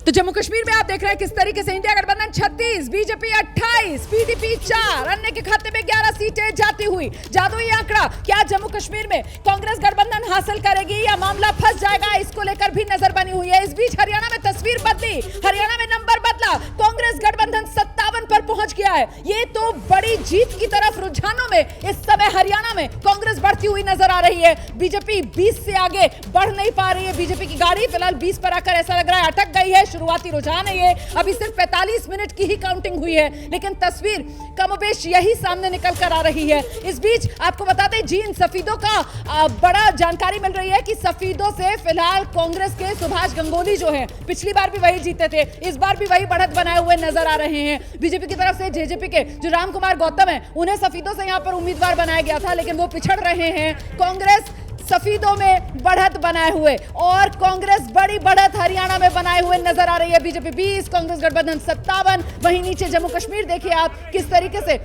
तो जम्मू कश्मीर में आप देख रहे हैं किस तरीके से इंडिया गठबंधन 36, बीजेपी 28, पीडीपी 4, अन्य के खाते में 11 सीटें जाती हुई। जादुई आंकड़ा, क्या जम्मू कश्मीर में कांग्रेस गठबंधन हासिल करेगी या मामला फंस जाएगा, इसको लेकर भी नजर बनी हुई है। इस बीच हरियाणा में तस्वीर बदली, हरियाणा में नंबर बदला, कांग्रेस गठबंधन 57 पर पहुंच गया है। ये तो बड़ी जीत की तरफ रुझानों में इस समय हरियाणा में कांग्रेस बढ़ती हुई नजर आ रही है। बीजेपी 20 से आगे बढ़ नहीं पा रही है। बीजेपी की गाड़ी फिलहाल 20 पर आकर ऐसा लग रहा है अटक गई है। शुरुआती रुझान है ये, अभी सिर्फ 45 मिनट की ही काउंटिंग हुई है, लेकिन तस्वीर कमोबेश यही सामने निकल कर आ रही है। इस बीच आपको बताते हैं जी इन सफीदों का बड़ा जानकारी मिल रही है कि सफीदों से फिलहाल कांग्रेस के सुभाष गंगोली जो है, पिछली बार भी वही जीते थे, इस बार भी वही बढ़त बनाए हुए नजर आ रहे हैं। बीजेपी की तरफ से जेजेपी के जो राम कुमार गौतम है, उन्हें सफीदों से यहां पर उम्मीदवार बनाया गया था, लेकिन वो पिछड़ रहे हैं। कांग्रेस सफीदों में बढ़त बनाए हुए, और कांग्रेस बड़ी बढ़त हरियाणा में बनाए हुए नजर आ रही है। बीजेपी 20, कांग्रेस गठबंधन 57। वहीं नीचे जम्मू कश्मीर देखिए आप किस तरीके से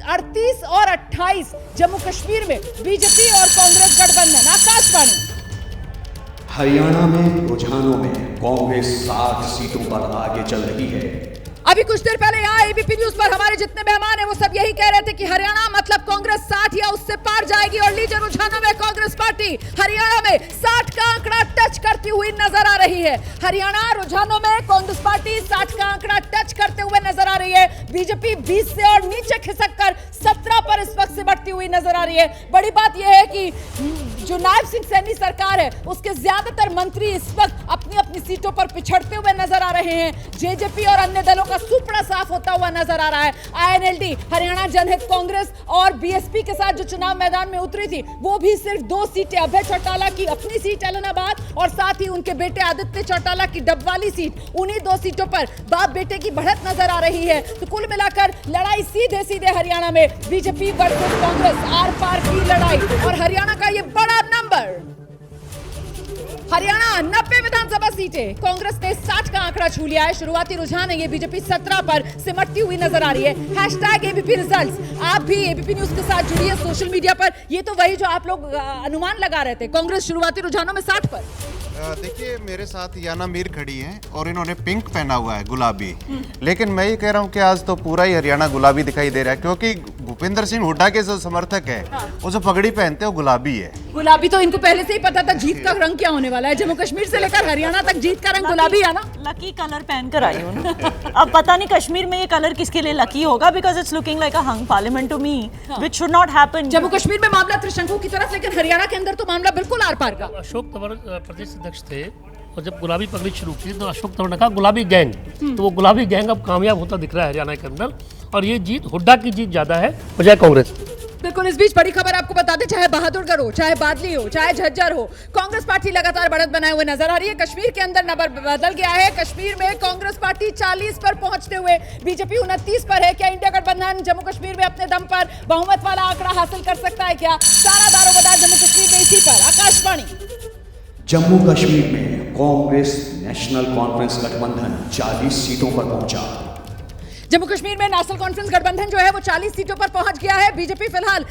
38 और 28 जम्मू कश्मीर में बीजेपी और कांग्रेस गठबंधन। आकाशवाणी। हरियाणा में रुझानों में कांग्रेस 60 सीटों पर आगे चल रही है। अभी कुछ देर पहले यहाँ एबीपी न्यूज पर हमारे जितने मेहमान हैं वो सब यही कह रहे थे कि हरियाणा मतलब कांग्रेस 60 या उससे पार जाएगी, और लीजिए रुझानों में कांग्रेस पार्टी हरियाणा में 60 का आंकड़ा टच करती हुई नजर आ रही है। हरियाणा रुझानों में कांग्रेस पार्टी 60 का आंकड़ा टच करते हुए नजर आ रही है। बीजेपी 20 से और नीचे खिसक कर 17 पर इस वक्त से बढ़ती हुई नजर आ रही है। बड़ी बात यह है कि जो नायब सिंह सैनी सरकार है उसके ज्यादातर मंत्री इस वक्त अपनी अपनी सीटों पर पिछड़ते हुए नजर आ रहे हैं। जेजेपी और अन्य दलों का सुपड़ा साफ होता हुआ नजर आ रहा है। आईएनएलडी, हरियाणा जनहित कांग्रेस और बीएसपी के साथ जो चुनाव मैदान में उतरी थी, वो भी सिर्फ 2 सीटें, अभय चौटाला की अपनी सीट ऐलनाबाद और साथ ही उनके बेटे आदित्य चौटाला की डबवाली सीट, उन्हीं 2 सीटों पर बाप बेटे की बढ़त नजर आ रही है। तो कुल मिलाकर लड़ाई सीधे सीधे हरियाणा में बीजेपी वर्सेस कांग्रेस, आर पार की लड़ाई, और हरियाणा का ये बड़ा नंबर हरियाणा 90 विधानसभा सीटें, कांग्रेस ने 60 का आंकड़ा छू लिया है। शुरुआती रुझान है ये बीजेपी 17 पर सिमटती हुई नजर आ रही है। हैशटैग एबीपी रिजल्ट्स, आप भी एबीपी न्यूज के साथ जुड़िए सोशल मीडिया पर। ये तो वही जो आप लोग अनुमान लगा रहे थे, कांग्रेस शुरुआती रुझानों में 60 पर। देखिए मेरे साथ याना मीर खड़ी हैं और इन्होंने पिंक पहना हुआ है, गुलाबी। लेकिन मैं ये कह रहा हूँ कि आज तो पूरा ही हरियाणा गुलाबी दिखाई दे रहा है, क्योंकि भूपेंद्र सिंह हुड्डा के जो समर्थक है वो जो पगड़ी पहनते हैं वो गुलाबी है। गुलाबी तो इनको पहले से ही पता था जीत का रंग क्या होने वाला है। जम्मू कश्मीर से लेकर हरियाणा तक जीत का रंग गुलाबी है ना। लकी कलर पहन कर आई हूँ। अब पता नहीं कश्मीर में ये कलर किसके लिए लकी होगा, because it's looking like a hung parliament to me, which should not happen. Jammu Kashmir में मामला त्रिशंकु की तरफ, लेकिन हरियाणा के अंदर तो मामला बिल्कुल आर पार का। अशोक तंवर प्रदेश अध्यक्ष थे और जब गुलाबी पगड़ी शुरू की तो अशोक तंवर ने कहा गुलाबी गैंग, तो वो गुलाबी गैंग अब कामयाब होता दिख रहा है हरियाणा के अंदर, और ये जीत हुड्डा की जीत ज्यादा है बजाय कांग्रेस। बिल्कुल। इस बीच बड़ी खबर आपको बता दें, चाहे बहादुरगढ़ हो, चाहे बादली हो, चाहे झज्जर हो, कांग्रेस पार्टी लगातार बढ़त बनाए हुए नजर आ रही है। कश्मीर के अंदर नंबर बदल गया है। कश्मीर में कांग्रेस पार्टी 40 पर पहुंचते हुए बीजेपी 29 पर है। क्या इंडिया गठबंधन जम्मू कश्मीर में अपने दम पर बहुमत वाला आंकड़ा हासिल कर सकता है? क्या सारा दारोमदार जम्मू कश्मीर में इसी पर? आकाशवाणी। जम्मू कश्मीर में कांग्रेस नेशनल कॉन्फ्रेंस गठबंधन 40 सीटों पर पहुंचा। जम्मू कश्मीर में नेशनल कॉन्फ्रेंस गठबंधन जो है वो 40 सीटों पर पहुंच गया है। बीजेपी फिलहाल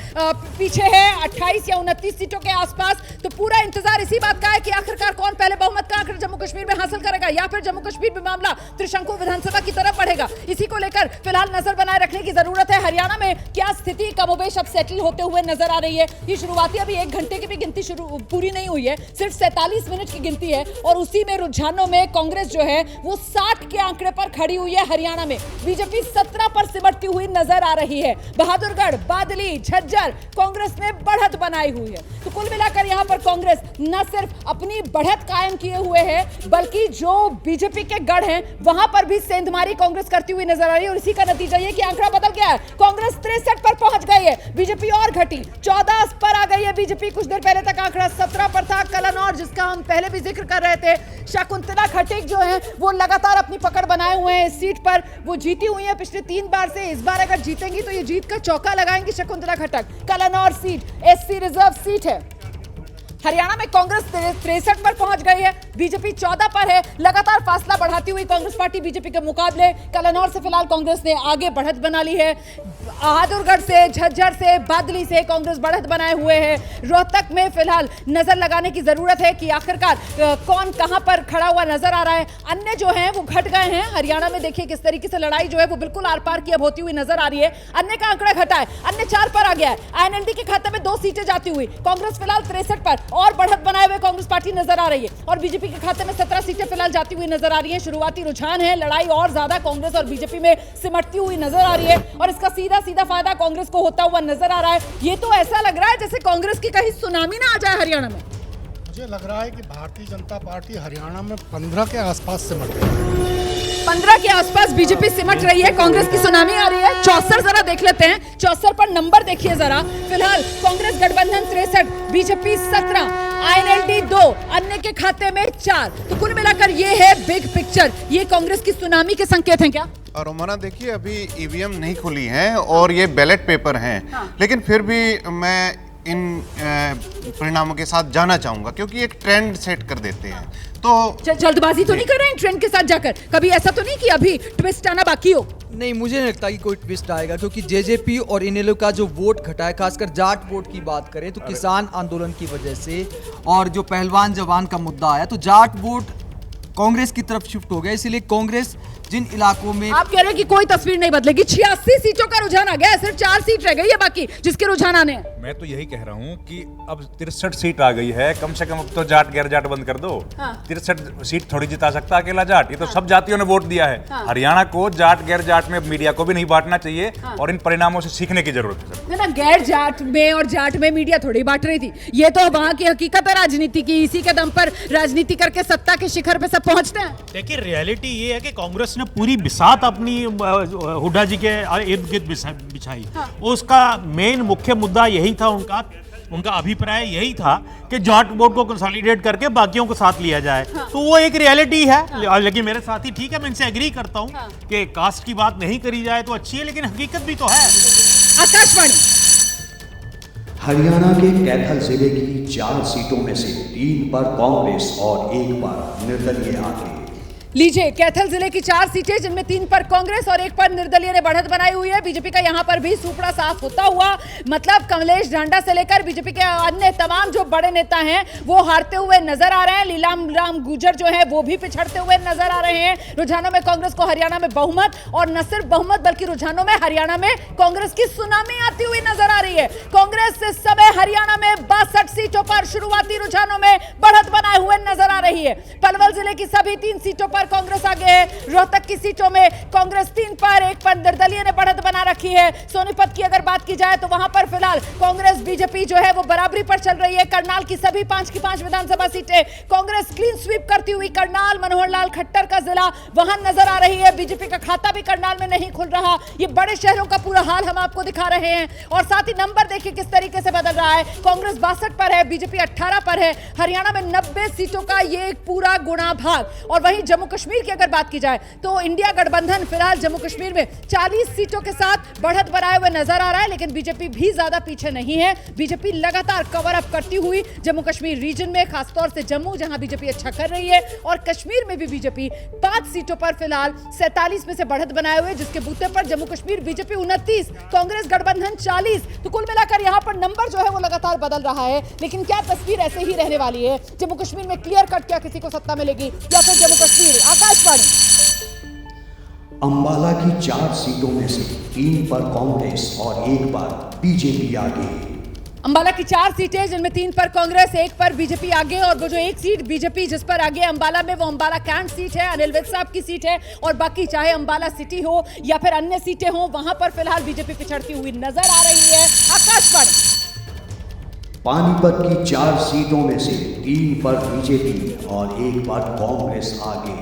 पीछे है 28 या 29 सीटों के आसपास। तो पूरा इंतजार इसी बात का है कि आखिरकार कौन पहले बहुमत का आंकड़ा जम्मू कश्मीर में हासिल करेगा, या फिर जम्मू कश्मीर में मामला त्रिशंकु विधानसभा की तरफ बढ़ेगा। इसी को लेकर फिलहाल नजर बनाए रखने की जरूरत है। हरियाणा में क्या स्थिति कमोबेश अब सेटल होते हुए नजर आ रही है। ये शुरुआती अभी 1 घंटे की भी गिनती पूरी नहीं हुई है, सिर्फ 47 मिनट की गिनती है, और उसी में रुझानों में कांग्रेस जो है वो 60 के आंकड़े पर खड़ी हुई है। हरियाणा में बीजेपी 17 पर सिमटती हुई नजर आ रही है। बहादुरगढ़, बादली, झज्जर कांग्रेस ने बढ़त बनाई हुई है। तो कुल मिलाकर यहां पर कांग्रेस न सिर्फ अपनी बढ़त कायम किए हुए है, बल्कि जो बीजेपी के गढ़ हैं वहां पर भी सेंधमारी कांग्रेस करती हुई नजर आ रही है। और इसी का नतीजा ये कि आंकड़ा बदल गया है। कांग्रेस 63 पर पहुंच गई है, बीजेपी और घटी 14 पर आ गई है बीजेपी। कुछ देर पहले तक आंकड़ा 17 पर था। कलनौर, जिसका हम पहले भी जिक्र कर रहे थे, शकुंतला खटीक जो है वो लगातार अपनी पकड़ बनाए हुए हैं इस सीट पर। वो जीती हुई है पिछले 3 बार से। इस बार अगर जीतेंगी तो ये जीत का चौका लगाएंगी Shakuntala Khattak. Kalanaur seat SC reserve seat है। हरियाणा में कांग्रेस 63 पर पहुंच गई है, बीजेपी 14 पर है। लगातार फासला बढ़ाती हुई कांग्रेस पार्टी बीजेपी के मुकाबले। कलनौर से फिलहाल कांग्रेस ने आगे बढ़त बना ली है। बहादुरगढ़ से, झज्जर से, बादली से कांग्रेस बढ़त बनाए हुए है। रोहतक में फिलहाल नजर लगाने की जरूरत है कि आखिरकार कौन कहां पर खड़ा हुआ नजर आ रहा है। अन्य जो है वो घट गए हैं। हरियाणा में देखिए किस तरीके से लड़ाई जो है वो बिल्कुल आर पार की अब होती हुई नजर आ रही है। अन्य का आंकड़ा घटा है, अन्य 4 पर आ गया है। आईएनएलडी के खाते में 2 सीटें जाती हुई कांग्रेस फिलहाल 63 पर और बढ़त बनाए हुए कांग्रेस पार्टी नजर आ रही है। और बीजेपी के खाते में 17 सीटें फिलहाल जाती हुई नजर आ रही है। शुरुआती रुझान है, लड़ाई और ज्यादा कांग्रेस और बीजेपी में सिमटती हुई नजर आ रही है, और इसका सीधा सीधा फायदा कांग्रेस को होता हुआ नजर आ रहा है। ये तो ऐसा लग रहा है जैसे कांग्रेस की कहीं सुनामी ना आ जाए हरियाणा में। मुझे लग रहा है कि भारतीय जनता पार्टी हरियाणा में 15 के आसपास सिमट रही है। 15 के आसपास बीजेपी सिमट रही है, कांग्रेस की सुनामी आ रही है। 64 जरा देख लेते हैं, 64 पर नंबर देखिए जरा। फिलहाल कांग्रेस गठबंधन 63, बीजेपी 17, आईएनएलडी 2, अन्य के खाते में 4। तो कुल मिलाकर ये है बिग पिक्चर। ये कांग्रेस की सुनामी के संकेत हैं क्या? और रोमाना देखिए अभी ईवीएम नहीं खुली हैं और ये बैलेट पेपर हैं, लेकिन फिर भी मैं इन परिणामों के साथ जाना चाहूंगा, क्योंकि एक ट्रेंड सेट कर देते हैं। तो जल्दबाजी तो नहीं कर रहे हैं ट्रेंड के साथ जाकर? कभी ऐसा तो नहीं कि अभी ट्विस्ट आना बाकी हो? नहीं, मुझे नहीं लगता कि कोई ट्विस्ट आएगा, क्योंकि जेजेपी और इनेलो का जो वोट घटा है, खासकर जाट वोट की बात करें तो किसान आंदोलन की वजह से और जो पहलवान जवान का मुद्दा आया, तो जाट वोट कांग्रेस की तरफ शिफ्ट हो गया। इसलिए कांग्रेस जिन इलाकों में आप कह रहे हैं कि कोई तस्वीर नहीं बदलेगी, 86 सीटों का रुझान आ गया, सिर्फ 4 सीट रह गई है बाकी जिसके रुझान आने हैं। मैं तो यही कह रहा हूँ कि अब 63 सीट आ गई है, कम से कम अब तो जाट गैर जाट बंद कर दो। 63 सीट थोड़ी जिता सकता अकेला जाट, ये तो सब जातियों ने वोट दिया है। हरियाणा को जाट गैर जाट में मीडिया को भी नहीं बांटना चाहिए, और इन परिणामों से सीखने की जरूरत है। ना गैर जाट में और जाट में मीडिया थोड़ी बांट रही थी, ये तो वहां की हकीकत है राजनीति की। इसी के दम पर राजनीति करके सत्ता के शिखर पे सब पहुंचते हैं। देखिए रियलिटी ये है कि कांग्रेस ने पूरी बिसात अपनी हुड्डा जी के इर्द गिर्द बिछाई। उसका मेन मुख्य मुद्दा यही था, उनका अभिप्राय यही था कि जाट वोट को कंसोलिडेट करके बाकियों को साथ लिया जाए। तो वो एक रियलिटी है। लेकिन मेरे साथी ठीक है, मैं इनसे एग्री करता हूं कि कास्ट की बात नहीं करी जाए तो अच्छी है, लेकिन हकीकत भी तो है। आकाशवाणी। हरियाणा के कैथल जिले की 4 सीटों में से 3 पर कांग्रेस और 1 पर निर्दलीय आगे। लीजिए, कैथल जिले की 4 सीटें जिनमें 3 पर कांग्रेस और 1 पर निर्दलीय ने बढ़त बनाई हुई है। बीजेपी का यहां पर भी सुपड़ा साफ होता हुआ, मतलब कमलेश ढांडा से लेकर बीजेपी के अन्य तमाम जो बड़े नेता हैं वो हारते हुए नजर आ रहे हैं। लीलाम राम गुर्जर जो है वो भी पिछड़ते हुए नजर आ रहे हैं। रुझानों में कांग्रेस को हरियाणा में बहुमत, और न सिर्फ बहुमत बल्कि रुझानों में हरियाणा में कांग्रेस की सुनामी आती हुई नजर आ रही है। कांग्रेस इस समय हरियाणा में 62 सीटों पर शुरुआती रुझानों में बढ़त बनाए हुए नजर आ रही है। पलवल जिले की सभी 3 सीटों पर कांग्रेस आगे है। रोहतक की सीटों में कांग्रेस 3 पर, 1 पर निर्दलीय ने बढ़त बना रखी है। सोनीपत की अगर बात की जाए तो वहां पर फिलहाल कांग्रेस बीजेपी जो है वो बराबरी पर चल रही है। करनाल की सभी 5 की 5 विधानसभा सीटें कांग्रेस क्लीन स्वीप करती हुई करनाल मनोहर लाल खट्टर का जिला वहां नजर आ रही है। बीजेपी का खाता भी करनाल में नहीं खुल रहा। ये बड़े शहरों का पूरा हाल हम आपको दिखा रहे हैं, और साथ ही नंबर देखिए किस तरीके से बदल रहा है। कांग्रेस 62 पर है, बीजेपी 18 पर है। हरियाणा में 90 सीटों का ये एक पूरा गुणा भाग। और वहीं जम्मू कश्मीर की अगर बात की जाए तो इंडिया गठबंधन फिलहाल जम्मू कश्मीर में 40 सीटों के साथ बढ़त बनाए हुए नजर आ रहा है, लेकिन बीजेपी भी ज्यादा पीछे नहीं है। बीजेपी लगातार कवर अप करती हुई जम्मू कश्मीर रीजन में, खासतौर से जम्मू जहां बीजेपी अच्छा कर रही है, और कश्मीर में भी बीजेपी 5 सीटों पर फिलहाल 47 में से बढ़त बनाए हुए, जिसके बूते पर जम्मू कश्मीर बीजेपी 29, कांग्रेस गठबंधन 40। तो कुल मिलाकर यहां पर नंबर जो है वो लगातार बदल रहा है, लेकिन क्या तस्वीर ऐसे ही रहने वाली है? जम्मू कश्मीर में क्लियर कट क्या किसी को सत्ता मिलेगी, या फिर जम्मू कश्मीर? आकाशवाणी। अंबाला की 4 सीटों में से 3 पर कांग्रेस और 1 पर बीजेपी आगे। अंबाला की 4 सीटें जिनमें 3 पर कांग्रेस, 1 पर बीजेपी आगे, और वो जो 1 सीट बीजेपी जिस पर आगे अंबाला में, वो अंबाला कैंट सीट है, अनिल विज साहब की सीट है। और बाकी चाहे अंबाला सिटी हो या फिर अन्य सीटें हो, वहां पर फिलहाल बीजेपी पिछड़ती हुई नजर आ रही है। आकाशवाणी। पानीपत की 4 सीटों में से 3 पर बीजेपी और 1 पर कांग्रेस आगे।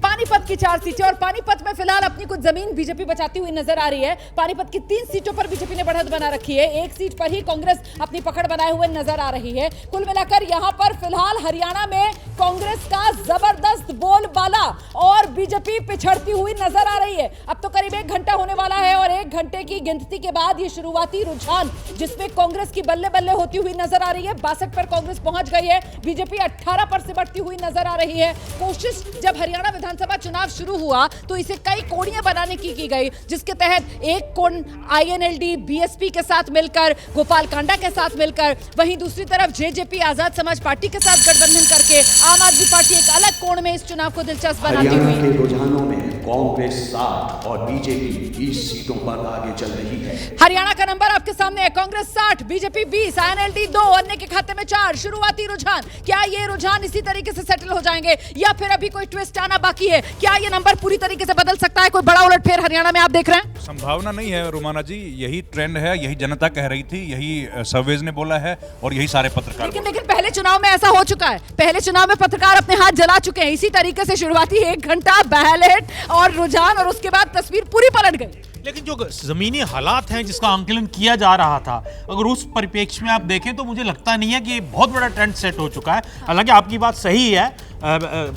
पानीपत की 4 सीटें, और पानीपत में फिलहाल अपनी कुछ जमीन बीजेपी बचाती हुई नजर आ रही है। पानीपत की 3 सीटों पर बीजेपी ने बढ़त बना रखी है, 1 सीट पर ही कांग्रेस अपनी पकड़ बनाए हुए नजर आ रही है। कुल मिलाकर यहां पर फिलहाल हरियाणा में कांग्रेस का जबरदस्त बोलबाला, और बीजेपी पिछड़ती हुई नजर आ रही है। अब तो करीब 1 घंटा होने वाला है, और 1 घंटे की गिनती के बाद ये शुरुआती रुझान जिसमें कांग्रेस की बल्ले बल्ले होती हुई नजर आ रही है। 62 पर कांग्रेस पहुंच गई है, बीजेपी 18 पर से बढ़ती हुई नजर आ रही है। कोशिश जब हरियाणा विधानसभा चुनाव शुरू हुआ तो इसे कई कोड़ियां बनाने की गई, जिसके तहत एक कोण आईएनएलडी बीएसपी के साथ मिलकर, गोपाल कांडा के साथ मिलकर, वहीं दूसरी तरफ जेजेपी आजाद समाज पार्टी के साथ गठबंधन करके आम आदमी पार्टी एक अलग कोण में इस चुनाव को दिलचस्प बनाती हरियाणा हुई। के रुझानों में कांग्रेस 60 और बीजेपी 20 सीटों पर आगे चल रही है। हरियाणा का नंबर आपके सामने है, कांग्रेस 60, बीजेपी 20, आईएनएलडी 2, अन्य के खाते में 4। शुरुआती रुझान, क्या ये रुझान इसी तरीके से सेटल हो जाएंगे, या फिर अभी कोई ट्विस्ट आना बाकी है? क्या ये नंबर पूरी तरीके से बदल सकता है? कोई बड़ा उलटफेर हरियाणा में आप देख रहे हैं? संभावना नहीं है रुमाना जी, यही ट्रेंड है, यही जनता कह रही थी, यही सर्वेज ने बोला है, और यही सारे पत्रकार। लेकिन पहले चुनाव में ऐसा हो चुका है, पहले चुनाव में पत्रकार अपने हाथ जला चुके हैं। इसी तरीके से शुरुआती 1 घंटा बैलेट और रुझान, और उसके बाद तस्वीर पूरी पलट गई। लेकिन जो जमीनी हालात हैं जिसका आंकलन किया जा रहा था, अगर उस परिप्रेक्ष्य में आप देखें तो मुझे लगता नहीं है कि ये बहुत बड़ा ट्रेंड सेट हो चुका है। हालांकि आपकी बात सही है,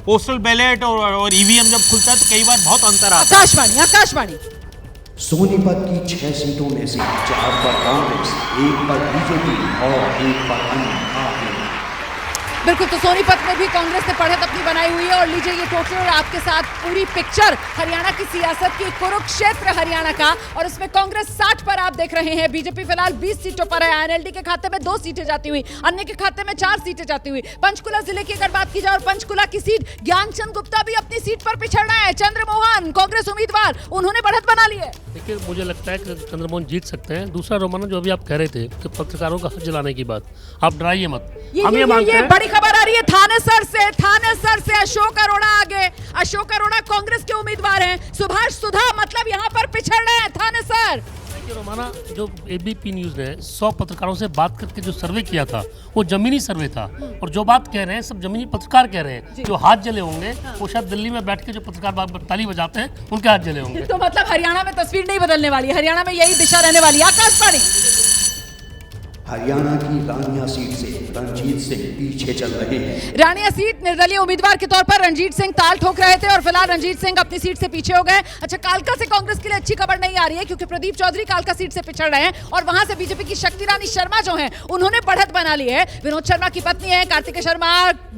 पोस्टल बैलेट और ईवीएम जब खुलता है तो कई बार बहुत अंतर आता है। आकाशवाणी। आकाशवाणी। सोनीपत की 6 सीटों में से 4 पर कांग्रेस, 1 पर बीजेपी और 1 पर अन्य आगे। बिल्कुल, तो सोनीपत में भी कांग्रेस ने बढ़त अपनी बनाई हुई है। और लीजिए ये टोटल और आपके साथ पूरी पिक्चर हरियाणा की सियासत की, कुरुक्षेत्र हरियाणा का, और इसमें कांग्रेस 60 पर आप देख रहे हैं, बीजेपी फिलहाल 20 सीटों पर है। आईएनएलडी के खाते में 2 सीटें जाती हुई, अन्य के खाते में 4 सीटें जाती हुई। पंचकुला जिले की अगर बात की जाए, और पंचकुला की सीट ज्ञानचंद गुप्ता भी अपनी सीट पर पिछड़ रहे हैं। चंद्रमोहन कांग्रेस उम्मीदवार, उन्होंने बढ़त बना ली है। देखिए, मुझे लगता है कि चंद्रमोहन जीत सकते हैं। दूसरा रोमाना, जो अभी आप कह रहे थे कि पत्रकारों का हाथ जलाने की बात, आप डराइए मत। हम ये मानते हैं, बड़ी खबर आ रही है थानेसर से अशोक अरोड़ा आगे। अशोक अरोड़ा कांग्रेस के उम्मीदवार हैं। सुभाष सुधा मतलब यहाँ पर पिछड़ रहे हैं थानेसर। देखिए रोमाना, जो एबीपी न्यूज ने 100 पत्रकारों से बात करके जो सर्वे किया था, वो जमीनी सर्वे था, और जो बात कह रहे हैं सब जमीनी पत्रकार कह रहे हैं। जो हाथ जले होंगे वो शायद दिल्ली में बैठ के जो पत्रकार ताली बजाते हैं उनके हाथ जले होंगे। तो मतलब हरियाणा में तस्वीर नहीं बदलने वाली, हरियाणा में यही दिशा रहने वाली। आकाशवाणी। हरियाणा की रानिया सीट से रणजीत सिंह पीछे चल रहे हैं। रानिया सीट निर्दलीय उम्मीदवार के तौर पर रणजीत सिंह ताल ठोक रहे थे और फिलहाल रणजीत सिंह अपनी सीट से पीछे हो गए। अच्छा, कालका से कांग्रेस के लिए अच्छी खबर नहीं आ रही है क्योंकि प्रदीप चौधरी कालका सीट से पिछड़ रहे हैं और वहां से बीजेपी की शक्ति रानी शर्मा जो हैं उन्होंने बढ़त बना ली है। विनोद शर्मा की पत्नी है कार्तिक शर्मा,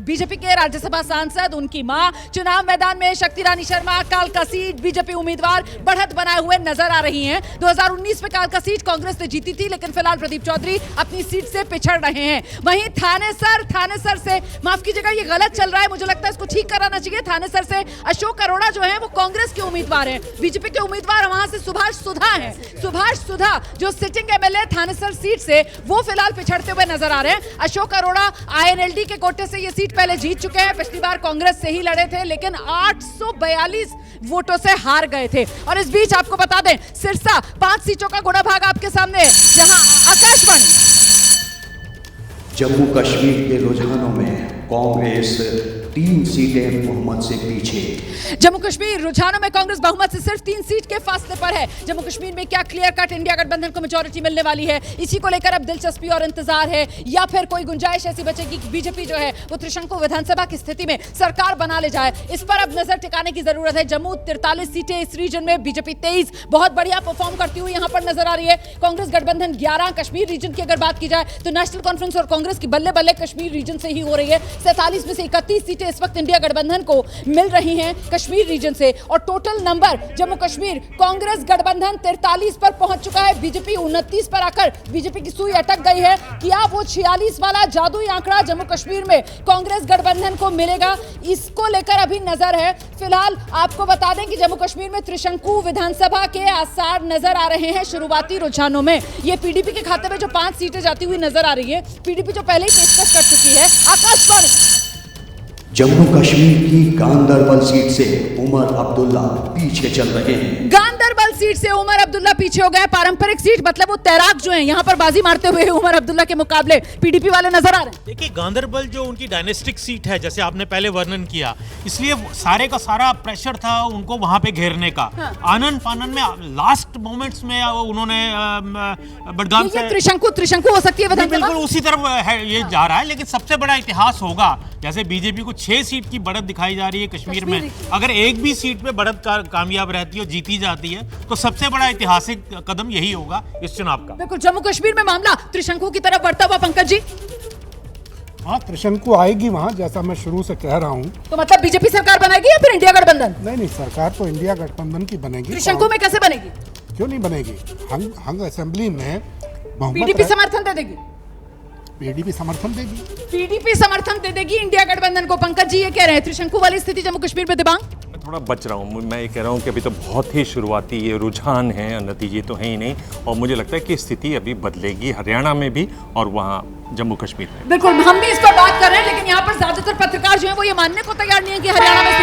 बीजेपी के राज्यसभा सांसद, उनकी मां चुनाव मैदान में शक्ति रानी शर्मा कालका सीट बीजेपी उम्मीदवार बढ़त बनाए हुए नजर आ रही हैं। 2019 में कालका सीट कांग्रेस ने जीती थी, लेकिन फिलहाल प्रदीप चौधरी अपनी सीट से पिछड़ रहे हैं। वहीं थानेसर से माफ कीजिएगा, ये गलत चल रहा है, मुझे लगता है इसको ठीक कराना चाहिए। थानेसर से अशोक अरोड़ा जो है वो कांग्रेस के उम्मीदवार हैं, बीजेपी के उम्मीदवार वहां से सुभाष सुधा हैं। सुभाष सुधा जो सिटिंग एमएलए थानेसर सीट से, वो फिलहाल पिछड़ते हुए नजर आ रहे हैं। अशोक अरोड़ा आईएनएलडी के कोटे से ये सीट पहले जीत चुके हैं, पिछली बार कांग्रेस से ही लड़े थे लेकिन 842 वोटों से हार गए थे। और इस बीच आपको बता दें, सिरसा 5 सीटों का घोड़ा भाग आपके सामने है, जहां आकाशवाणी जम्मू कश्मीर के रुझानों में कांग्रेस 3 सीटें बहुमत से पीछे। जम्मू कश्मीर रुझानों में कांग्रेस बहुमत से सिर्फ 3 सीट के फासले पर है। जम्मू कश्मीर में क्या क्लियर कट इंडिया गठबंधन को मेजॉरिटी मिलने वाली है, इसी को लेकर अब दिलचस्पी और इंतजार है, या फिर कोई गुंजाइश ऐसी बचेगी कि बीजेपी जो है वो त्रिशंकु विधानसभा की स्थिति में सरकार बना ले जाए। इस पर अब नजर टिकाने की जरूरत है। जम्मू 43 सीटें इस रीजन में, बीजेपी 23 बहुत बढ़िया परफॉर्म करती हुई यहां पर नजर आ रही है। कांग्रेस गठबंधन 11, कश्मीर रीजन की अगर बात की जाए तो नेशनल कॉन्फ्रेंस और कांग्रेस की बल्ले बल्ले कश्मीर रीजन से ही हो रही है। 47 में से 31 सीटें इस वक्त इंडिया गठबंधन को मिल रही हैं कश्मीर रीजन से, और टोटल नंबर जम्मू कश्मीर कांग्रेस गठबंधन 43 पर पहुंच चुका है। बीजेपी 29 पर आकर बीजेपी की सुई अटक गई है। क्या वो 46 वाला जादुई आंकड़ा जम्मू कश्मीर में कांग्रेस गठबंधन को मिलेगा, इसको लेकर अभी नजर है। फिलहाल आपको बता दें कि जम्मू कश्मीर में त्रिशंकु विधानसभा के आसार नजर आ रहे हैं शुरुआती रुझानों में। ये पीडीपी के खाते में जो 5 सीटें जाती हुई नजर आ रही है, पीडीपी जो पहले ही पेशकश कर चुकी है। आकाशवाणी जम्मू कश्मीर की गांदरबल सीट से उमर अब्दुल्ला पीछे चल रहे हैं। गांदरबल सीट से उमर अब्दुल्ला पीछे हो गए। पारंपरिक सीट, मतलब वो तैराक जो हैं, यहां पर बाजी मारते हुए उमर अब्दुल्ला के मुकाबले पीडीपी वाले नजर आ रहे हैं। देखिए, गांदरबल जो उनकी डायनेस्टिक सीट है, जैसे आपने पहले वर्णन किया, इसलिए सारे का सारा प्रेशर था उनको वहां पे घेरने का। आनन फानन में लास्ट मोमेंट्स में उन्होंने बडगाम से त्रिशंकु हो सकती है विधानसभा, बिल्कुल उसी तरफ ये जा रहा है। लेकिन सबसे बड़ा इतिहास होगा, जैसे बीजेपी को 6 सीट की बढ़त दिखाई जा रही है कश्मीर में, अगर एक भी सीट पे बढ़त कामयाब रहती है, जीती जाती है, तो सबसे बड़ा ऐतिहासिक कदम यही होगा इस चुनाव का। बिल्कुल, जम्मू कश्मीर में मामला त्रिशंकु की तरफ बढ़ता हुआ, पंकज जी। हाँ, त्रिशंकु आएगी वहाँ, जैसा मैं शुरू से कह रहा हूँ। तो मतलब बीजेपी सरकार बनाएगी या फिर इंडिया गठबंधन? नहीं, सरकार तो इंडिया गठबंधन की बनेगी। त्रिशंकु में कैसे बनेगी? क्यों नहीं बनेगी? हंग असेंबली में पीडीपी समर्थन दे देगी। पीडीपी समर्थन देगी, पीडीपी समर्थन दे देगी इंडिया गठबंधन को। पंकज जी ये कह रहे हैं त्रिशंकु वाली स्थिति जम्मू कश्मीर में। दिबांग, मैं थोड़ा बच रहा हूँ। मैं ये कह रहा हूँ कि अभी तो बहुत ही शुरुआती ये रुझान है, नतीजे तो हैं ही नहीं, और मुझे लगता है कि स्थिति अभी बदलेगी हरियाणा में भी और वहाँ जम्मू कश्मीर में। बिल्कुल, हम भी इस पर बात कर रहे हैं, लेकिन यहाँ पर ज्यादातर पत्रकार जो है वो ये मानने को तैयार नहीं है कि हरियाणा में